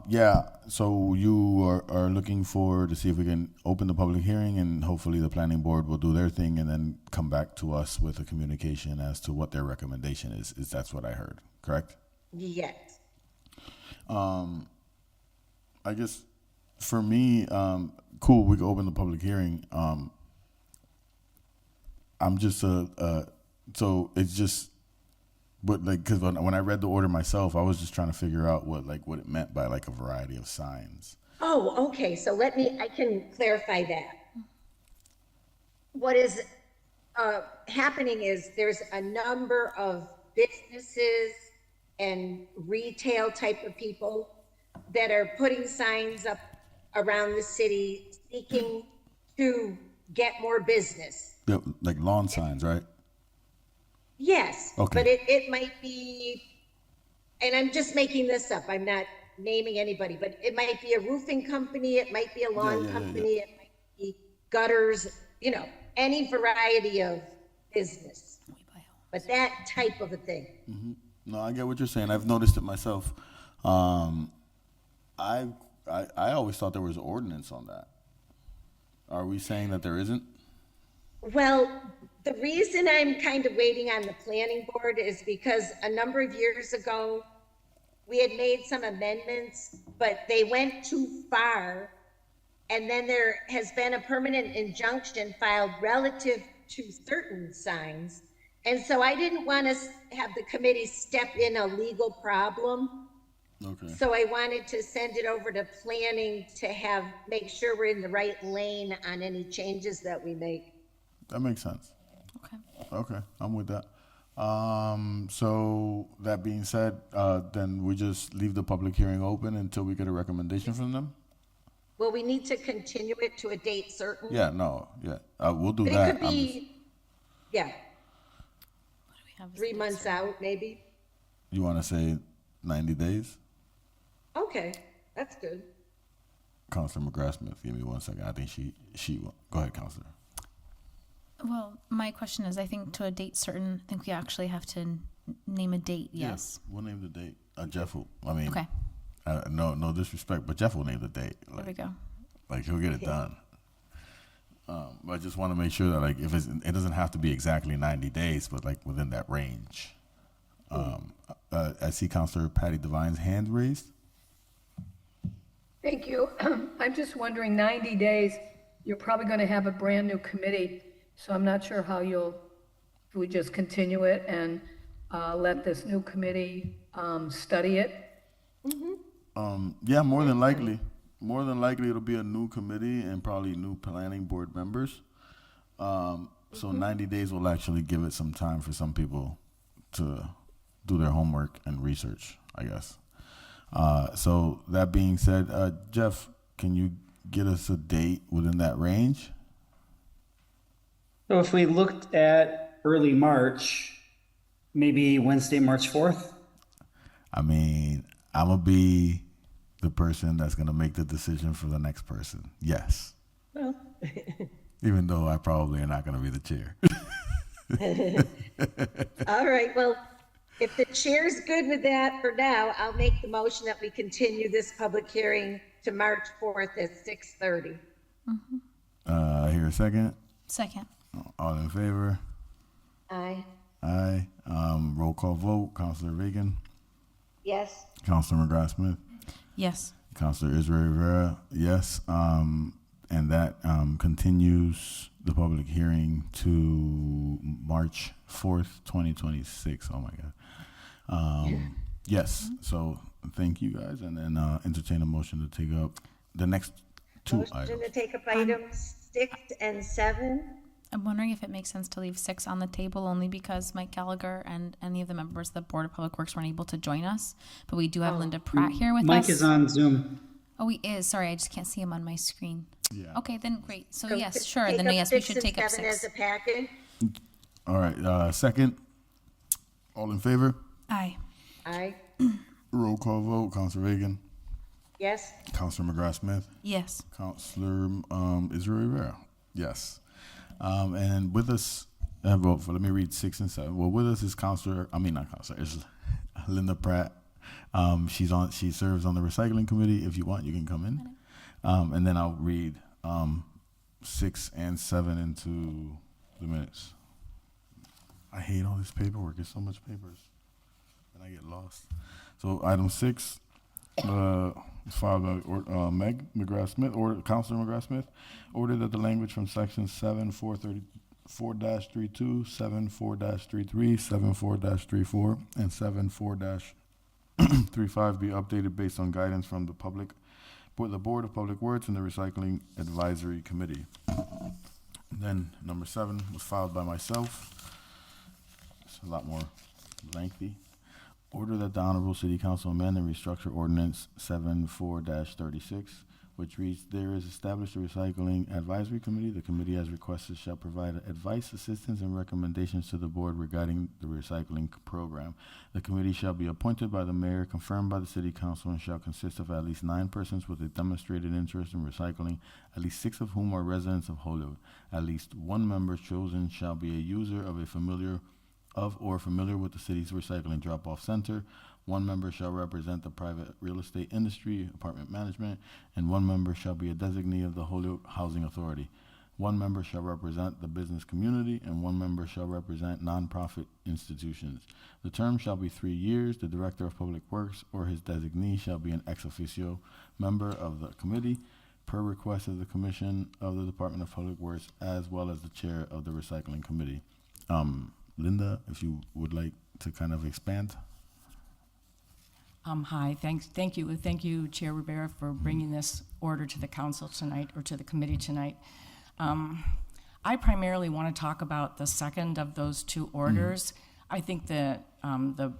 yeah, so you are looking for to see if we can open the public hearing, and hopefully the planning board will do their thing and then come back to us with a communication as to what their recommendation is. Is that's what I heard, correct? Yes. I guess for me, cool, we can open the public hearing. I'm just so it's just, but like, because when I read the order myself, I was just trying to figure out what it meant by like a variety of signs. Oh, okay, so I can clarify that. What is happening is there's a number of businesses and retail type of people that are putting signs up around the city seeking to get more business. Yeah, like lawn signs, right? Yes, Okay. but it might be, and I'm just making this up, I'm not naming anybody, but it might be a roofing company, it might be a lawn company, it might be gutters, any variety of business. But that type of a thing. No, I get what you're saying. I've noticed it myself. I always thought there was an ordinance on that. Are we saying that there isn't? Well, the reason I'm kind of waiting on the planning board is because a number of years ago, we had made some amendments, but they went too far. And then there has been a permanent injunction filed relative to certain signs. And so I didn't want to have the committee step in a legal problem. Okay. So I wanted to send it over to planning to make sure we're in the right lane on any changes that we make. That makes sense. Okay. Okay, I'm with that. So that being said, then we just leave the public hearing open until we get a recommendation from them? Well, we need to continue it to a date certain. Yeah, no, yeah, we'll do But that. it could be, yeah, What do we have? 3 months out, maybe. You want to say 90 days? Okay, that's good. Counselor McGrath Smith, give me 1 second. I think she go ahead, Counselor. Well, my question is, I think to a date certain, I think we actually have to name a date, yes. Yeah, we'll name the date. Jeff will, I mean, Okay, no disrespect, but Jeff will name the date. there we go. Like he'll get it done. But I just want to make sure that like if it doesn't have to be exactly 90 days, but like within that range. I see Counselor Patty Devine's hand raised. Thank you. I'm just wondering, 90 days, you're probably going to have a brand-new committee, so I'm not sure how if we just continue it and let this new committee study it. Yeah, more than likely. More than likely, it'll be a new committee and probably new planning board members. So 90 days will actually give it some time for some people to do their homework and research, I guess. So that being said, Jeff, can you get us a date within that range? So if we looked at early March, maybe Wednesday, March 4th? I mean, I'm going to be the person that's going to make the decision for the next person. Yes. Well. Even though I probably am not going to be the chair. All right, well, if the chair's good with that for now, I'll make the motion that we continue this public hearing to March 4th at 6:30. Here a second. Second. All in favor? Aye. Aye. Roll call vote. Counselor Reagan. Yes. Counselor McGrath Smith. Yes. Counselor Israel Rivera. Yes. And that continues the public hearing to March 4th, 2026. Oh my God. Yes. So thank you guys, and then entertain a motion to take up the next two items. Motion to take up items 6 and 7. I'm wondering if it makes sense to leave 6 on the table only because Mike Gallagher and any of the members of the Board of Public Works weren't able to join us. But we do have Linda Pratt here with us. Mike is on Zoom. Oh, he is. Sorry, I just can't see him on my screen. Yeah. Okay, then great. So So yes, to sure. take Then up yes, we 6 should and take up 7 6. as a package. All right. Second. All in favor? Aye. Aye. Roll call vote. Counselor Reagan. Yes? Counselor McGrath Smith, Yes. Counselor Israel Rivera, yes. And with us, well, let me read 6 and 7. Well, with us is is Linda Pratt. She serves on the recycling committee. If you want, you can come in. And then I'll read 6 and 7 into the minutes. I hate all this paperwork. It's so much papers, and I get lost. So item 6 is filed by Meg McGrath Smith, or Councilor McGrath Smith, order that the language from section 7-432, 7-4-33, 7-4-34, and 7-4-35 be updated based on guidance from the Board of Public Works and the Recycling Advisory Committee. Then number 7 was filed by myself. It's a lot more lengthy. Order that the Honorable City Council amend and restructure Ordinance 74-36, which reads, there is established a Recycling Advisory Committee. The committee, as requested, shall provide advice, assistance, and recommendations to the board regarding the recycling program. The committee shall be appointed by the mayor, confirmed by the City Council, and shall consist of at least 9 persons with a demonstrated interest in recycling, at least 6 of whom are residents of Holyoke. At least 1 member chosen shall be a user of or familiar with the city's recycling drop-off center. 1 member shall represent the private real estate industry, apartment management, and 1 member shall be a designee of the Holyoke Housing Authority. 1 member shall represent the business community, and 1 member shall represent nonprofit institutions. The term shall be 3 years. The Director of Public Works or his designee shall be an ex officio member of the committee, per request of the Commission of the Department of Public Works, as well as the chair of the Recycling Committee. Linda, if you would like to kind of expand. Hi, thank you, Chair Rivera, for bringing this order to the council tonight, or to the committee tonight. I primarily want to talk about the second of those 2 orders. I think that the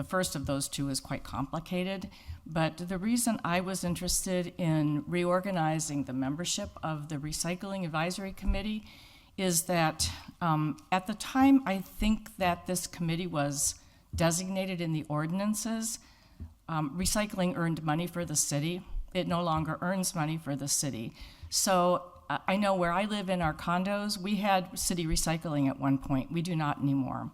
first of those 2 is quite complicated, but the reason I was interested in reorganizing the membership of the Recycling Advisory Committee is that at the time I think that this committee was designated in the ordinances, recycling earned money for the city. It no longer earns money for the city. So I know where I live in our condos, we had city recycling at one point. We do not anymore.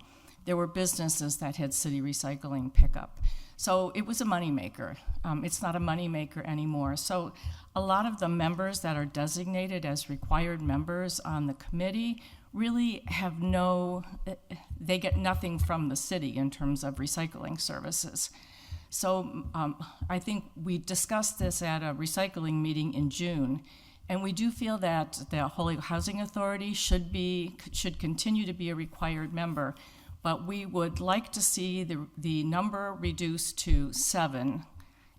There were businesses that had city recycling pickup. So it was a moneymaker. It's not a moneymaker anymore. So a lot of the members that are designated as required members on the committee really have they get nothing from the city in terms of recycling services. So I think we discussed this at a recycling meeting in June, and we do feel that the Holyoke Housing Authority should continue to be a required member, but we would like to see the number reduced to 7,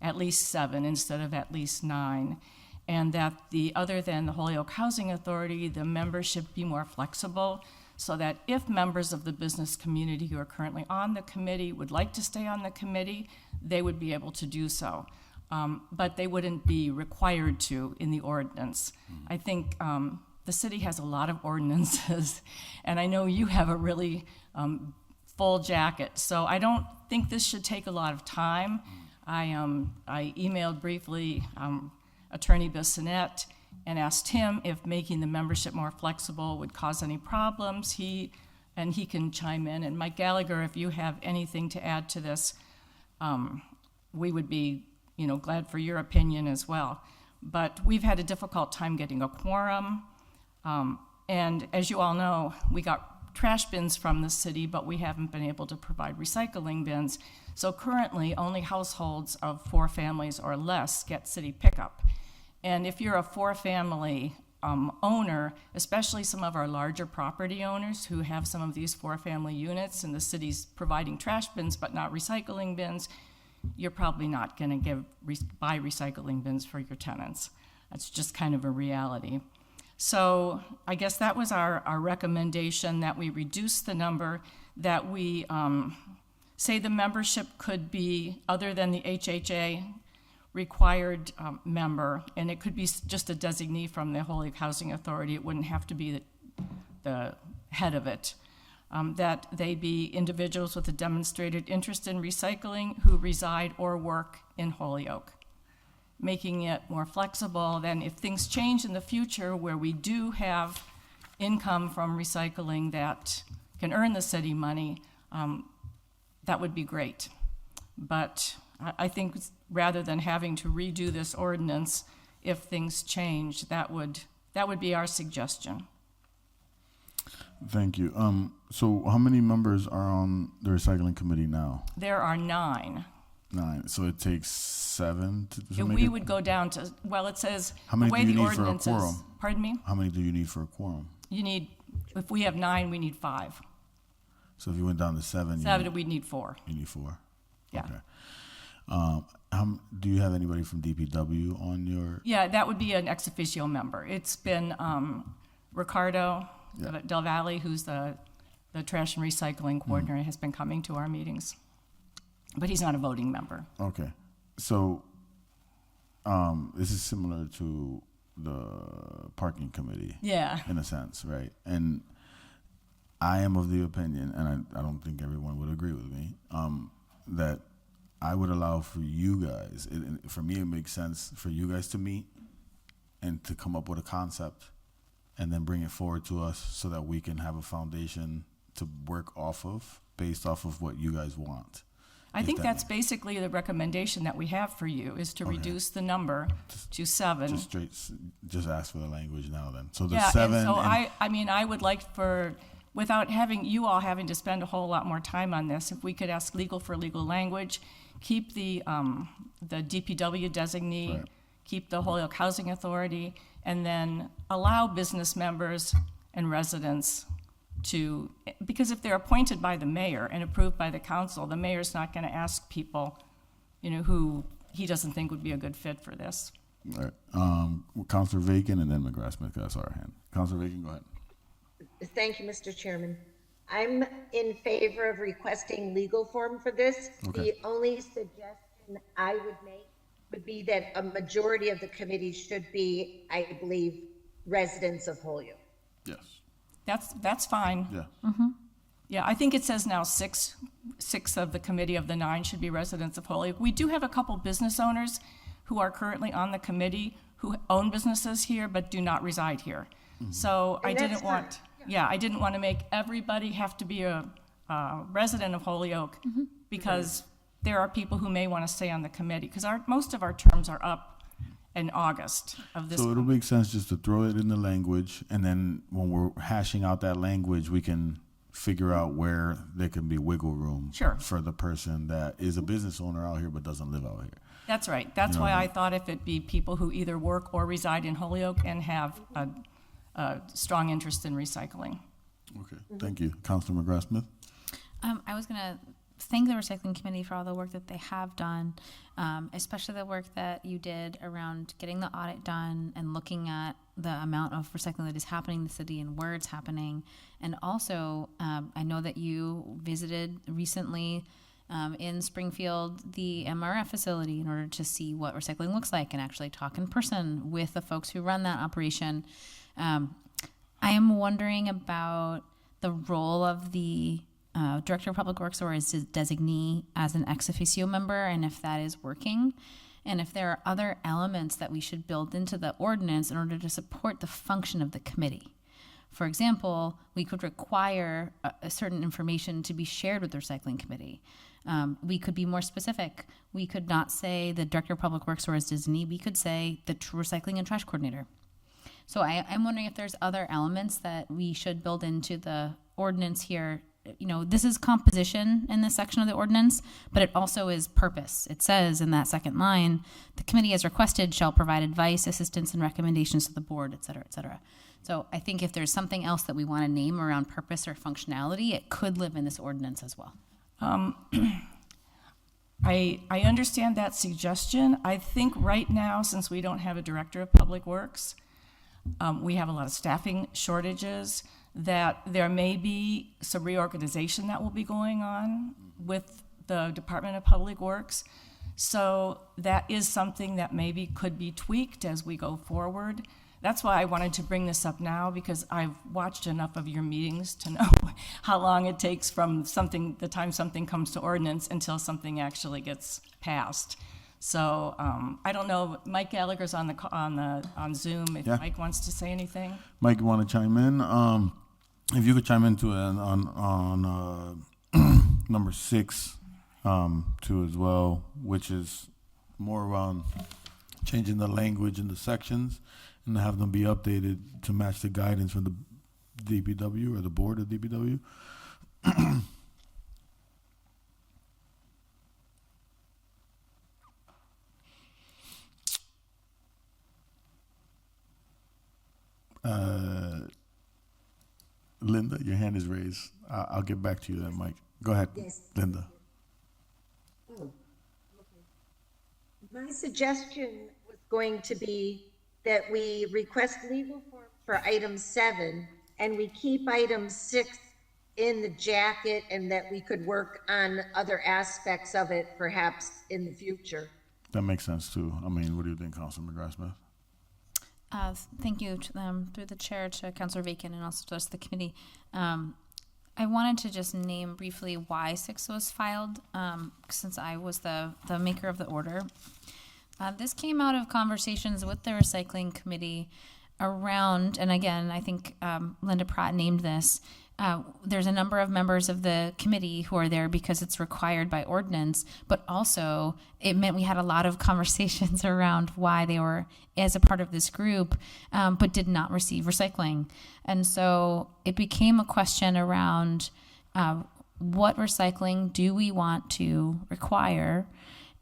at least 7 instead of at least 9, and that other than the Holyoke Housing Authority, the membership be more flexible, so that if members of the business community who are currently on the committee would like to stay on the committee, they would be able to do so. But they wouldn't be required to in the ordinance. I think the city has a lot of ordinances, and I know you have a really full jacket, so I don't think this should take a lot of time. I emailed briefly Attorney Bissonnette and asked him if making the membership more flexible would cause any problems. He can chime in. And Mike Gallagher, if you have anything to add to this, we would be glad for your opinion as well. But we've had a difficult time getting a quorum. And as you all know, we got trash bins from the city, but we haven't been able to provide recycling bins. So currently, only households of 4 families or less get city pickup. And if you're a 4-family owner, especially some of our larger property owners who have some of these 4-family units and the city's providing trash bins but not recycling bins, you're probably not going to buy recycling bins for your tenants. That's just kind of a reality. So I guess that was our recommendation, that we reduce the number, that we say the membership could be, other than the HHA required member, and it could be just a designee from the Holyoke Housing Authority. It wouldn't have to be the head of it. That they be individuals with a demonstrated interest in recycling who reside or work in Holyoke. making it more flexible, then if things change in the future where we do have income from recycling that can earn the city money, that would be great. But I think rather than having to redo this ordinance, if things change, that would be our suggestion. Thank you. So how many members are on the recycling committee now? There are 9. 9. So it takes 7 to And make we it? would go down to, well, it says, How the many way do you the need for a ordinance is. quorum? Pardon me? How many do you need for a quorum? You need, if we have 9, we need 5. So if you went down to 7, 7, we need 4. you need 4. Yeah. Okay. Do you have anybody from DPW on your? Yeah, that would be an ex officio member. It's been Ricardo Del Valle, who's the trash and recycling coordinator, has been coming to our meetings. But he's not a voting member. Okay. So this is similar to the parking committee. Yeah. In a sense, right? And I am of the opinion, and I don't think everyone would agree with me, that I would allow for you guys, for me it makes sense for you guys to meet and to come up with a concept and then bring it forward to us so that we can have a foundation to work off of based off of what you guys want. I think that's basically the recommendation that we have for you, is to reduce the number to 7. Just ask for the language now then. So the Yeah, 7. and so I would like for, without having you all having to spend a whole lot more time on this, if we could ask legal for legal language, keep the DPW designee, Right. keep the Holyoke Housing Authority, and then allow business members and residents to, because if they're appointed by the mayor and approved by the council, the mayor's not going to ask people, who he doesn't think would be a good fit for this. All right. Councilor Vacan and then McGrath Smith got our hand. Councilor Vacan, go ahead. Thank you, Mr. Chairman. I'm in favor of requesting legal form for this. Okay. The only suggestion I would make would be that a majority of the committee should be, I believe, residents of Holyoke. Yes. That's fine. Yeah. Yeah, I think it says now 6 of the committee of the 9 should be residents of Holyoke. We do have a couple business owners who are currently on the committee who own businesses here but do not reside here. So I didn't want to make everybody have to be a resident of Holyoke because there are people who may want to stay on the committee because most of our terms are up in August of this. So it'll make sense just to throw it in the language, and then when we're hashing out that language, we can figure out where there can be wiggle room for the person that is a business owner out here but doesn't live out here. That's right. That's why I thought if it be people who either work or reside in Holyoke and have a strong interest in recycling. Okay, thank you. Councilor McGrath Smith? I was going to thank the recycling committee for all the work that they have done, especially the work that you did around getting the audit done and looking at the amount of recycling that is happening in the city and where it's happening. And also, I know that you visited recently in Springfield the MRF facility in order to see what recycling looks like and actually talk in person with the folks who run that operation. I am wondering about the role of the Director of Public Works or his designee as an ex officio member, and if that is working, and if there are other elements that we should build into the ordinance in order to support the function of the committee. For example, we could require a certain information to be shared with the recycling committee. We could be more specific. We could not say the Director of Public Works or his designee. We could say the recycling and trash coordinator. So I'm wondering if there's other elements that we should build into the ordinance here. This is composition in this section of the ordinance, but it also is purpose. It says in that second line, the committee as requested shall provide advice, assistance, and recommendations to the board, et cetera, et cetera. So I think if there's something else that we want to name around purpose or functionality, it could live in this ordinance as well. I understand that suggestion. I think right now, since we don't have a Director of Public Works, we have a lot of staffing shortages, that there may be some reorganization that will be going on with the Department of Public Works. So that is something that maybe could be tweaked as we go forward. That's why I wanted to bring this up now, because I've watched enough of your meetings to know how long it takes from the time something comes to ordinance until something actually gets passed. So I don't know. Mike Gallagher's on Zoom. If Yeah. Mike wants to say anything. Mike, you want to chime in? If you could chime into it on number 6 too as well, which is more around changing the language in the sections and have them be updated to match the guidance from the DPW or the board of DPW. Linda, your hand is raised. I'll get back to you then, Mike. Go ahead, Yes. Linda. My suggestion was going to be that we request legal form for item 7 and we keep item 6 in the jacket, and that we could work on other aspects of it perhaps in the future. That makes sense too. I mean, what do you think, Councilor McGrath-Smith? Thank you through the chair to Councilor Bacon and also to the rest of the committee. I wanted to just name briefly why 6 was filed, since I was the maker of the order. This came out of conversations with the recycling committee around, and again, I think Linda Pratt named this, there's a number of members of the committee who are there because it's required by ordinance, but also it meant we had a lot of conversations around why they were as a part of this group, but did not receive recycling. And so it became a question around what recycling do we want to require?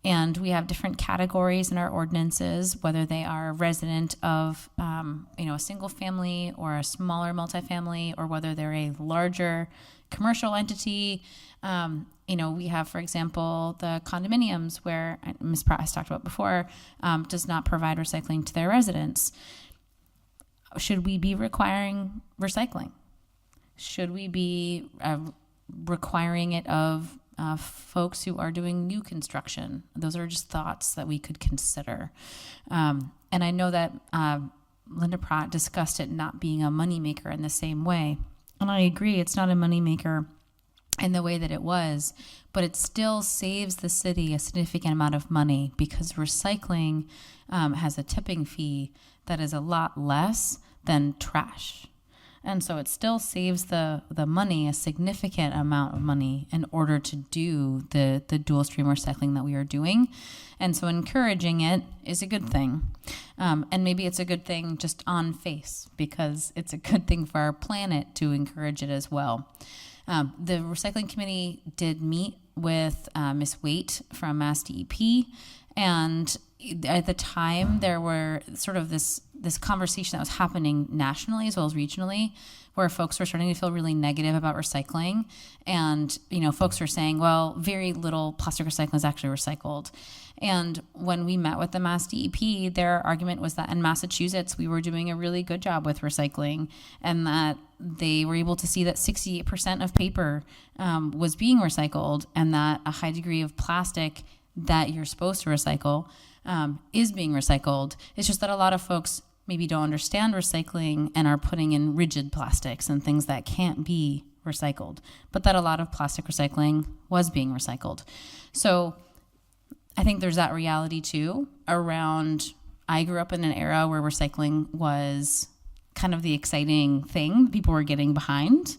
And we have different categories in our ordinances, whether they are resident of, a single family or a smaller multifamily, or whether they're a larger commercial entity. We have, for example, the condominiums where Ms. Pratt has talked about before, does not provide recycling to their residents. Should we be requiring recycling? Should we be requiring it of folks who are doing new construction? Those are just thoughts that we could consider. And I know that Linda Pratt discussed it not being a moneymaker in the same way. And I agree, it's not a moneymaker in the way that it was, but it still saves the city a significant amount of money because recycling has a tipping fee that is a lot less than trash. And so it still saves the money, a significant amount of money, in order to do the dual stream recycling that we are doing. And so encouraging it is a good thing. And maybe it's a good thing just on face, because it's a good thing for our planet to encourage it as well. The recycling committee did meet with Ms. Waite from Mass DEP, and at the time there were sort of this conversation that was happening nationally as well as regionally, where folks were starting to feel really negative about recycling. And, folks were saying, well, very little plastic recycling is actually recycled. And when we met with the Mass DEP, their argument was that in Massachusetts, we were doing a really good job with recycling, and that they were able to see that 68% of paper was being recycled, and that a high degree of plastic that you're supposed to recycle is being recycled. It's just that a lot of folks maybe don't understand recycling and are putting in rigid plastics and things that can't be recycled, but that a lot of plastic recycling was being recycled. So I think there's that reality too around, I grew up in an era where recycling was kind of the exciting thing people were getting behind.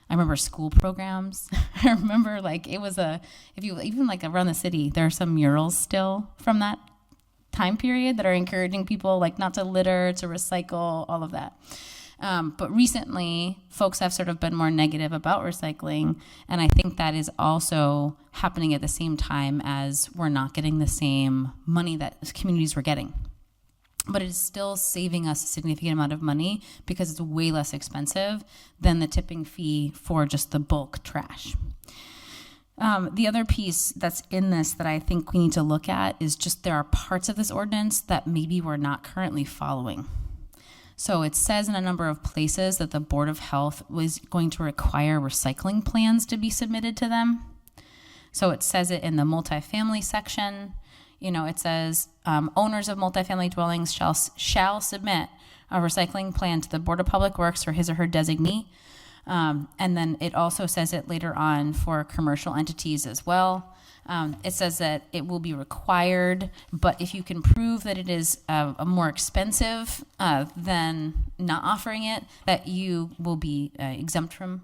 I remember school programs. I remember it was even around the city, there are some murals still from that time period that are encouraging people not to litter, to recycle, all of that. But recently, folks have sort of been more negative about recycling, and I think that is also happening at the same time as we're not getting the same money that communities were getting. But it is still saving us a significant amount of money because it's way less expensive than the tipping fee for just the bulk trash. The other piece that's in this that I think we need to look at is just there are parts of this ordinance that maybe we're not currently following. So it says in a number of places that the Board of Health was going to require recycling plans to be submitted to them. So it says it in the multifamily section. It says owners of multifamily dwellings shall submit a recycling plan to the Board of Public Works or his or her designee. And then it also says it later on for commercial entities as well. It says that it will be required, but if you can prove that it is a more expensive than not offering it, that you will be exempt from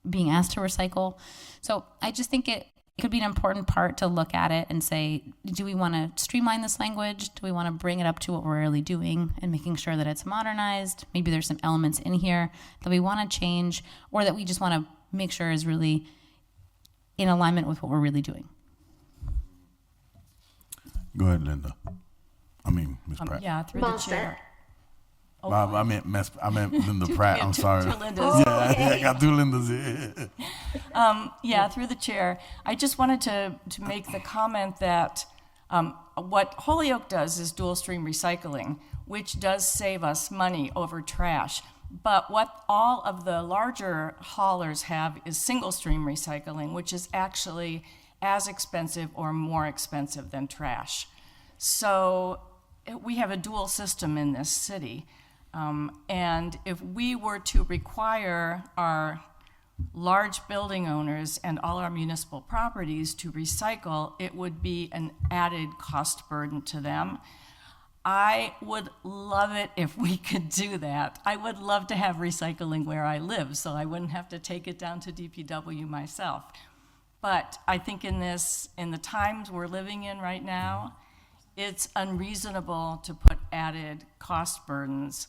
being asked to recycle. So I just think it could be an important part to look at it and say, do we want to streamline this language? Do we want to bring it up to what we're really doing and making sure that it's modernized? Maybe there's some elements in here that we want to change, or that we just want to make sure is really in alignment with what we're really doing. Go ahead, Linda. I mean, Ms. Pratt. Yeah, through the Monster. chair. Oh, I meant Linda Pratt. I'm sorry. Two Lindas. Yeah, I got two Lindas here. Yeah, through the chair. I just wanted to make the comment that what Holyoke does is dual stream recycling, which does save us money over trash. But what all of the larger haulers have is single stream recycling, which is actually as expensive or more expensive than trash. So we have a dual system in this city. And if we were to require our large building owners and all our municipal properties to recycle, it would be an added cost burden to them. I would love it if we could do that. I would love to have recycling where I live, so I wouldn't have to take it down to DPW myself. But I think in the times we're living in right now, it's unreasonable to put added cost burdens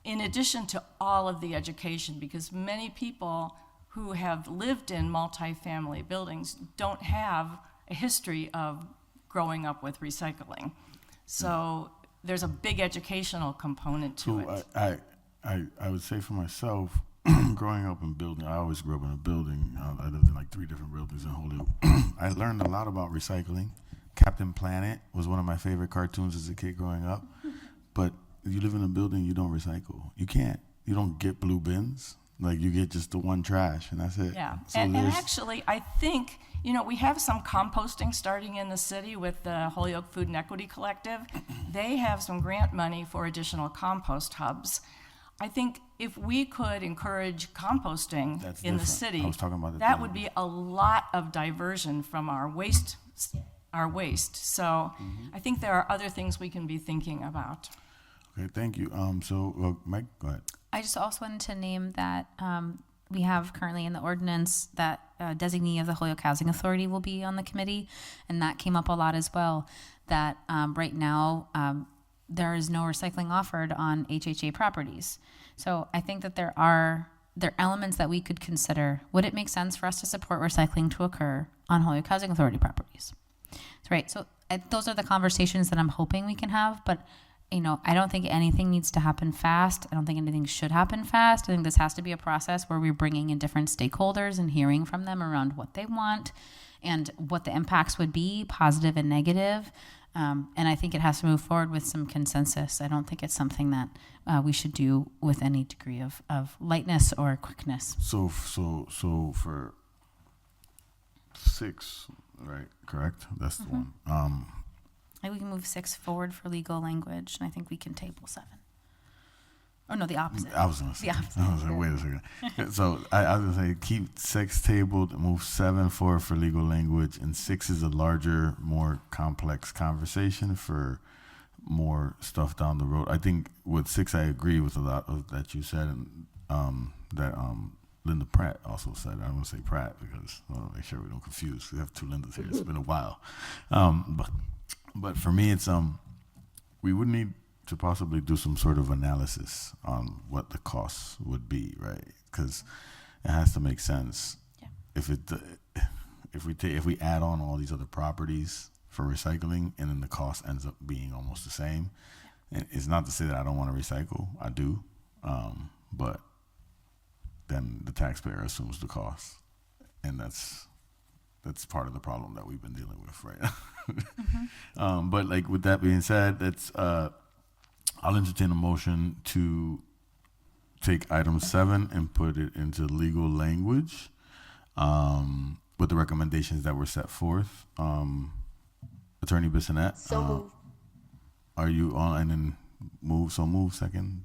in addition to all of the education, because many people who have lived in multifamily buildings don't have a history of growing up with recycling. So there's a big educational component to it. I would say for myself, growing up in building, I always grew up in a building. I lived in like 3 different buildings in Holyoke. I learned a lot about recycling. Captain Planet was one of my favorite cartoons as a kid growing up. But if you live in a building, you don't recycle. You can't. You don't get blue bins. Like, you get just the one trash, and that's it. Yeah, So and there's- actually, I think, we have some composting starting in the city with the Holyoke Food and Equity Collective. They have some grant money for additional compost hubs. I think if we could encourage composting That's in the different. city, I was talking about that the- would be a lot of diversion from our waste. So I think there are other things we can be thinking about. Okay, thank you. Mike, go ahead. I just also wanted to name that we have currently in the ordinance that designee of the Holyoke Housing Authority will be on the committee, and that came up a lot as well, that right now there is no recycling offered on HHA properties. So I think that there are elements that we could consider. Would it make sense for us to support recycling to occur on Holyoke Housing Authority properties? That's right. So those are the conversations that I'm hoping we can have, but I don't think anything needs to happen fast. I don't think anything should happen fast. I think this has to be a process where we're bringing in different stakeholders and hearing from them around what they want and what the impacts would be, positive and negative. And I think it has to move forward with some consensus. I don't think it's something that we should do with any degree of lightness or quickness. So for 6, right? Correct. That's the one. We can move 6 forward for legal language, and I think we can table 7. Oh no, the opposite. I was gonna say. The opposite. I was like, wait a second. So I was gonna say keep 6 tabled, move 7 forward for legal language, and 6 is a larger, more complex conversation for more stuff down the road. I think with 6, I agree with a lot of that you said, and that Linda Pratt also said. I'm gonna say Pratt because I want to make sure we don't confuse. We have 2 Lindas here. It's been a while, but for me, it's we would need to possibly do some sort of analysis on what the costs would be, right? Because it has to make sense. Yeah. If we add on all these other properties for recycling, and then the cost ends up being almost the same. And it's not to say that I don't want to recycle. I do, but then the taxpayer assumes the cost, and that's part of the problem that we've been dealing with right now. Mm-hmm. But like, with that being said, I'll entertain a motion to take item 7 and put it into legal language with the recommendations that were set forth. Attorney Bissonette, So are you on? And then move second.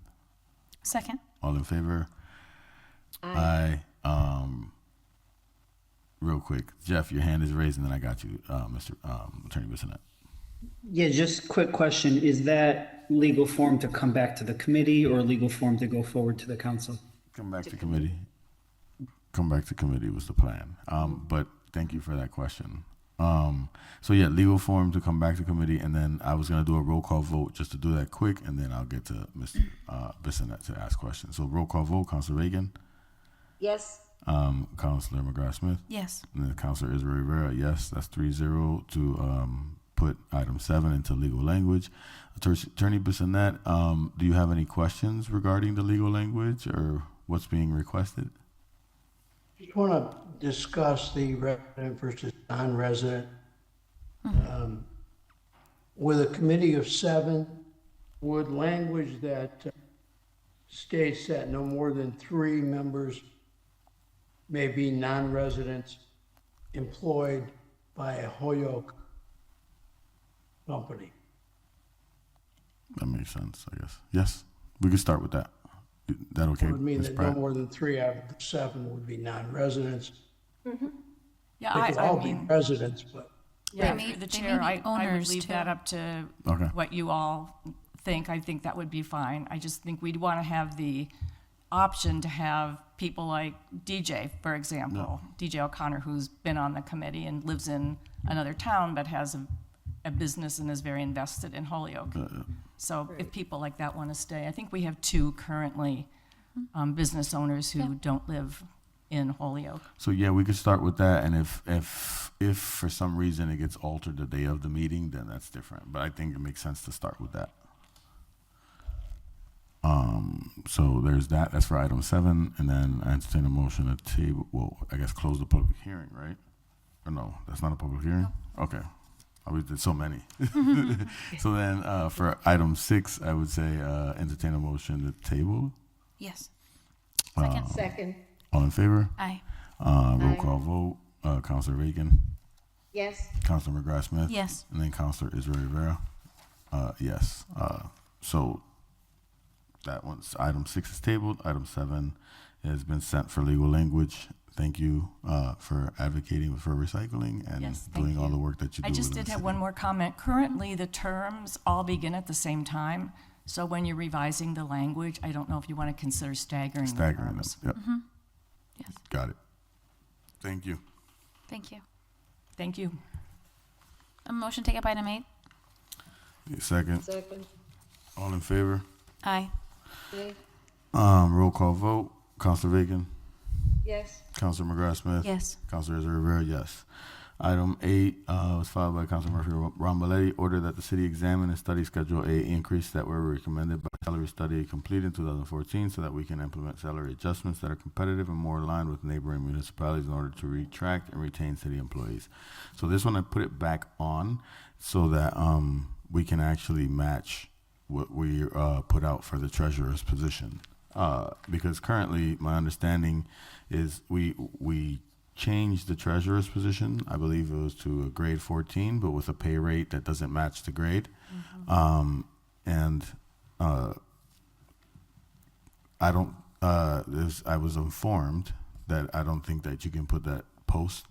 Second. All in favor? Aye. Real quick, Jeff, your hand is raised, and then I got you, Mr. Attorney Bissonnette. Yeah, just quick question. Is that legal form to come back to the committee or legal form to go forward to the council? Come back to committee. Come back to committee was the plan. But thank you for that question. So yeah, legal form to come back to committee, and then I was gonna do a roll call vote just to do that quick, and then I'll get to Mr. Bissonnette to ask questions. So roll call vote, Councilor Reagan, Yes? Councilor McGrath Smith, Yes. and then Councilor Israel Rivera. Yes, that's 3-0 to put item 7 into legal language. Attorney Bissonnette, do you have any questions regarding the legal language or what's being requested? Just want to discuss the resident versus non-resident. With a committee of 7, would language that states that no more than 3 members may be non-residents employed by a Holyoke company? That makes sense, I guess. Yes, we can start with that. That okay? It would mean Ms. that Pratt? no more than 3 out of the 7 would be non-residents. Yeah, They could all be mean, residents, but yeah, may- through the they may chair, be I would owners, leave too. that up to Okay. what you all think. I think that would be fine. I just think we'd want to have the option to have people like DJ, for example, DJ O'Connor, who's been on the committee and lives in another town but has a business and is very invested in Holyoke. So if people like that want to stay, I think we have 2 currently business owners who don't live in Holyoke. So yeah, we could start with that, and if for some reason it gets altered the day of the meeting, then that's different. But I think it makes sense to start with that. So there's that. That's for item 7, and then I entertain a motion to table. Well, I guess close the public hearing, right? Or no, that's not a public hearing. Okay, we did so many. So then for item 6, I would say entertain a motion to table. Yes. Second. All in favor? Aye. Roll call vote. Councilor Reagan, Yes? Councilor McGrath Smith, Yes. and then Councilor Israel Rivera. Yes. So that one's item 6 is tabled. Item 7 has been sent for legal language. Thank you for advocating for recycling and Yes, thank doing all you. the work that you do. I just within did the have city. one more comment. Currently, the terms all begin at the same time. So when you're revising the language, I don't know if you want to consider staggering the Staggering them. terms. Yep. Yes. Got it. Thank you. Thank you. Thank you. A motion take up item 8? Second. Second. All in favor? Aye. Aye. Roll call vote. Councilor Reagan, Yes? Councilor McGrath Smith. Yes. Councilor Israel Rivera, yes. Item 8 was filed by Councilor Murphy Ramboletti. Order that the city examine and study Schedule A increase that were recommended by salary study completed in 2014 so that we can implement salary adjustments that are competitive and more aligned with neighboring municipalities in order to retract and retain city employees. So this one, I put it back on so that we can actually match what we put out for the treasurer's position. Because currently, my understanding is we changed the treasurer's position. I believe it was to a grade 14, but with a pay rate that doesn't match the grade. And I don't. I was informed that I don't think that you can put that post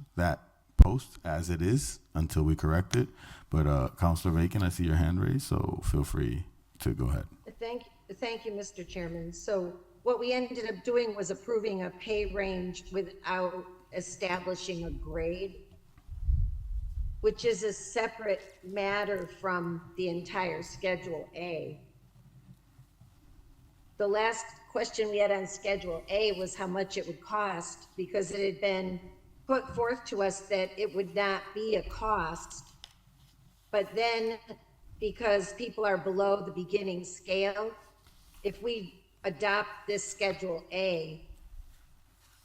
as it is until we correct it. But Councilor Bacon, I see your hand raised, so feel free to go ahead. Thank you, Mr. Chairman. So what we ended up doing was approving a pay range without establishing a grade, which is a separate matter from the entire Schedule A. The last question we had on Schedule A was how much it would cost, because it had been put forth to us that it would not be a cost. But then, because people are below the beginning scale, if we adopt this Schedule A,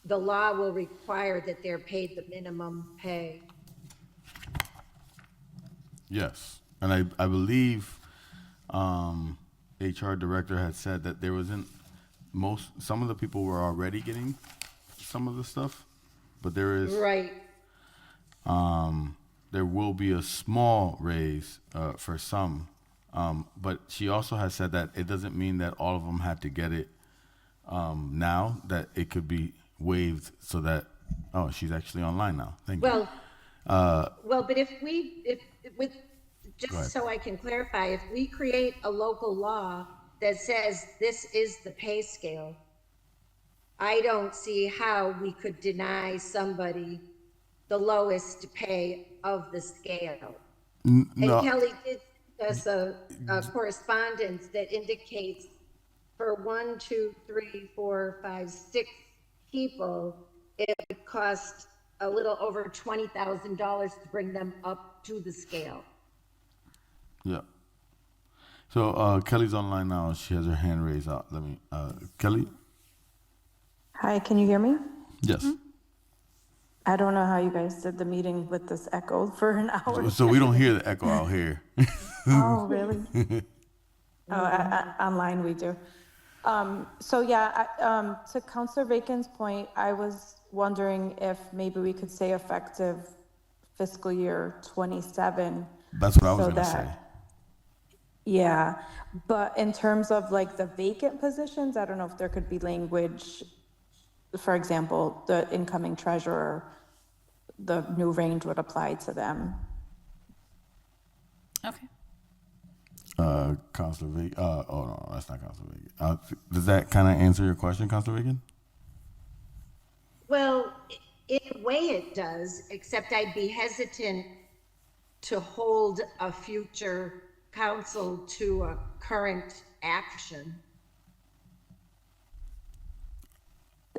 the law will require that they're paid the minimum pay. Yes, and I believe HR director had said that there wasn't some of the people were already getting some of the stuff, but there is Right. there will be a small raise for some, but she also has said that it doesn't mean that all of them had to get it now that it could be waived so that, oh, she's actually online now. Thank you. Well, but if with, Go ahead. just so I can clarify, if we create a local law that says this is the pay scale, I don't see how we could deny somebody the lowest pay of the scale. And No, Kelly did send us a correspondence that indicates for 1, 2, 3, 4, 5, 6 people, it would cost a little over $20,000 to bring them up to the scale. yeah. So Kelly's online now. She has her hand raised out. Let me, Kelly? Hi, can you hear me? Yes. I don't know how you guys did the meeting with this echo for an hour. So we don't hear the echo out here. Oh, really? Online we do. To Councilor Bacon's point, I was wondering if maybe we could say effective fiscal year 27. That's what I was so going to say. Yeah, but in terms of like the vacant positions, I don't know if there could be language, for example, the incoming treasurer, the new range would apply to them. Okay. Councilor Vig. Oh no, that's not Councilor Vig. Does that kind of answer your question, Councilor Vigan? Well, in a way it does, except I'd be hesitant to hold a future council to a current action.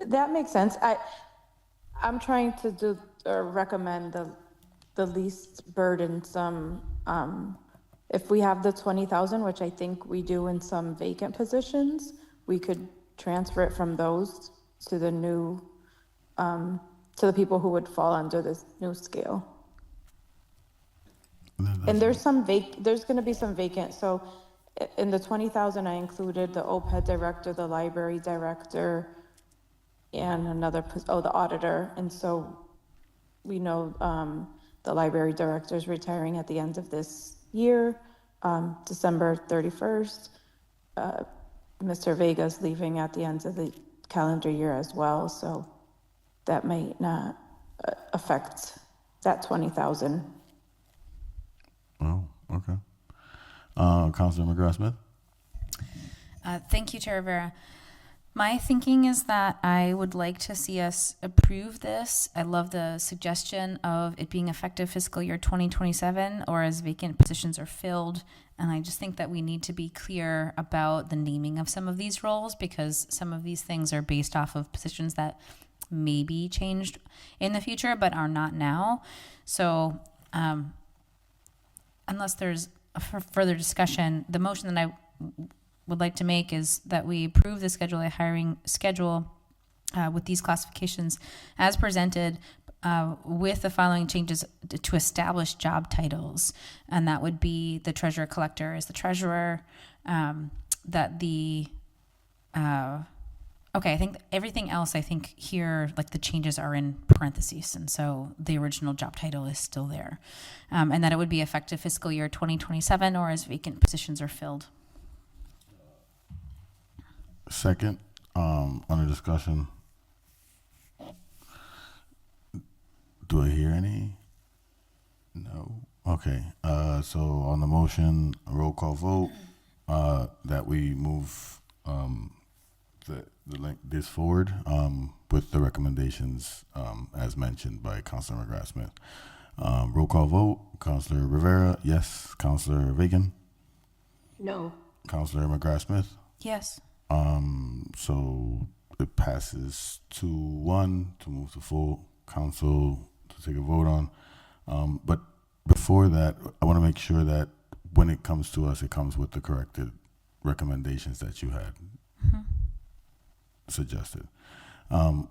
That makes sense. I'm trying to do or recommend the least burdensome. If we have the 20,000, which I think we do in some vacant positions, we could transfer it from those to the new, to the people who would fall under this new scale. And there's going to be some vacant. So in the 20,000, I included the OPED director, the library director, and the auditor. And so we know the library director is retiring at the end of this year, December 31st. Mr. Vega's leaving at the end of the calendar year as well. So that might not affect that 20,000. Oh, okay. Councilor McGrath-Smith? Thank you, Chair Rivera. My thinking is that I would like to see us approve this. I love the suggestion of it being effective fiscal year 2027 or as vacant positions are filled. And I just think that we need to be clear about the naming of some of these roles because some of these things are based off of positions that may be changed in the future but are not now. So unless there's a further discussion, the motion that I would like to make is that we approve the hiring schedule with these classifications as presented with the following changes to establish job titles. And that would be the treasurer collector is the treasurer, I think everything else, here, like the changes are in parentheses. And so the original job title is still there. And that it would be effective fiscal year 2027 or as vacant positions are filled. Second, under discussion. Do I hear any? No. Okay. So on the motion, a roll call vote that we move this forward with the recommendations as mentioned by Councilor McGrath-Smith. Roll call vote. Councilor Rivera, yes. Councilor Vagan? No. Councilor McGrath-Smith? Yes. So it passes 2-1 to move to full council to take a vote on. But before that, I want to make sure that when it comes to us, it comes with the corrected recommendations that you had suggested.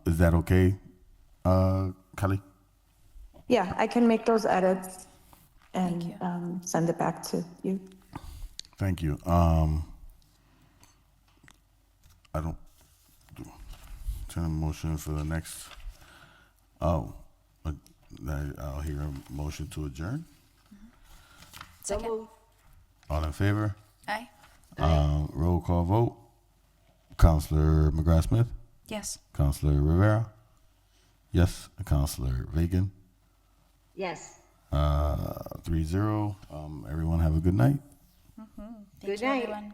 Is that okay, Kelly? Yeah, I can make those edits and send it back to you. Thank you. I don't turn a motion for the next. I'll hear a motion to adjourn. Second. All in favor? Aye. Roll call vote. Counselor McGrath-Smith, Yes. Counselor Rivera, yes, Counselor Vacan, Yes. 3-0. Everyone have a good night. Good you, night. everyone.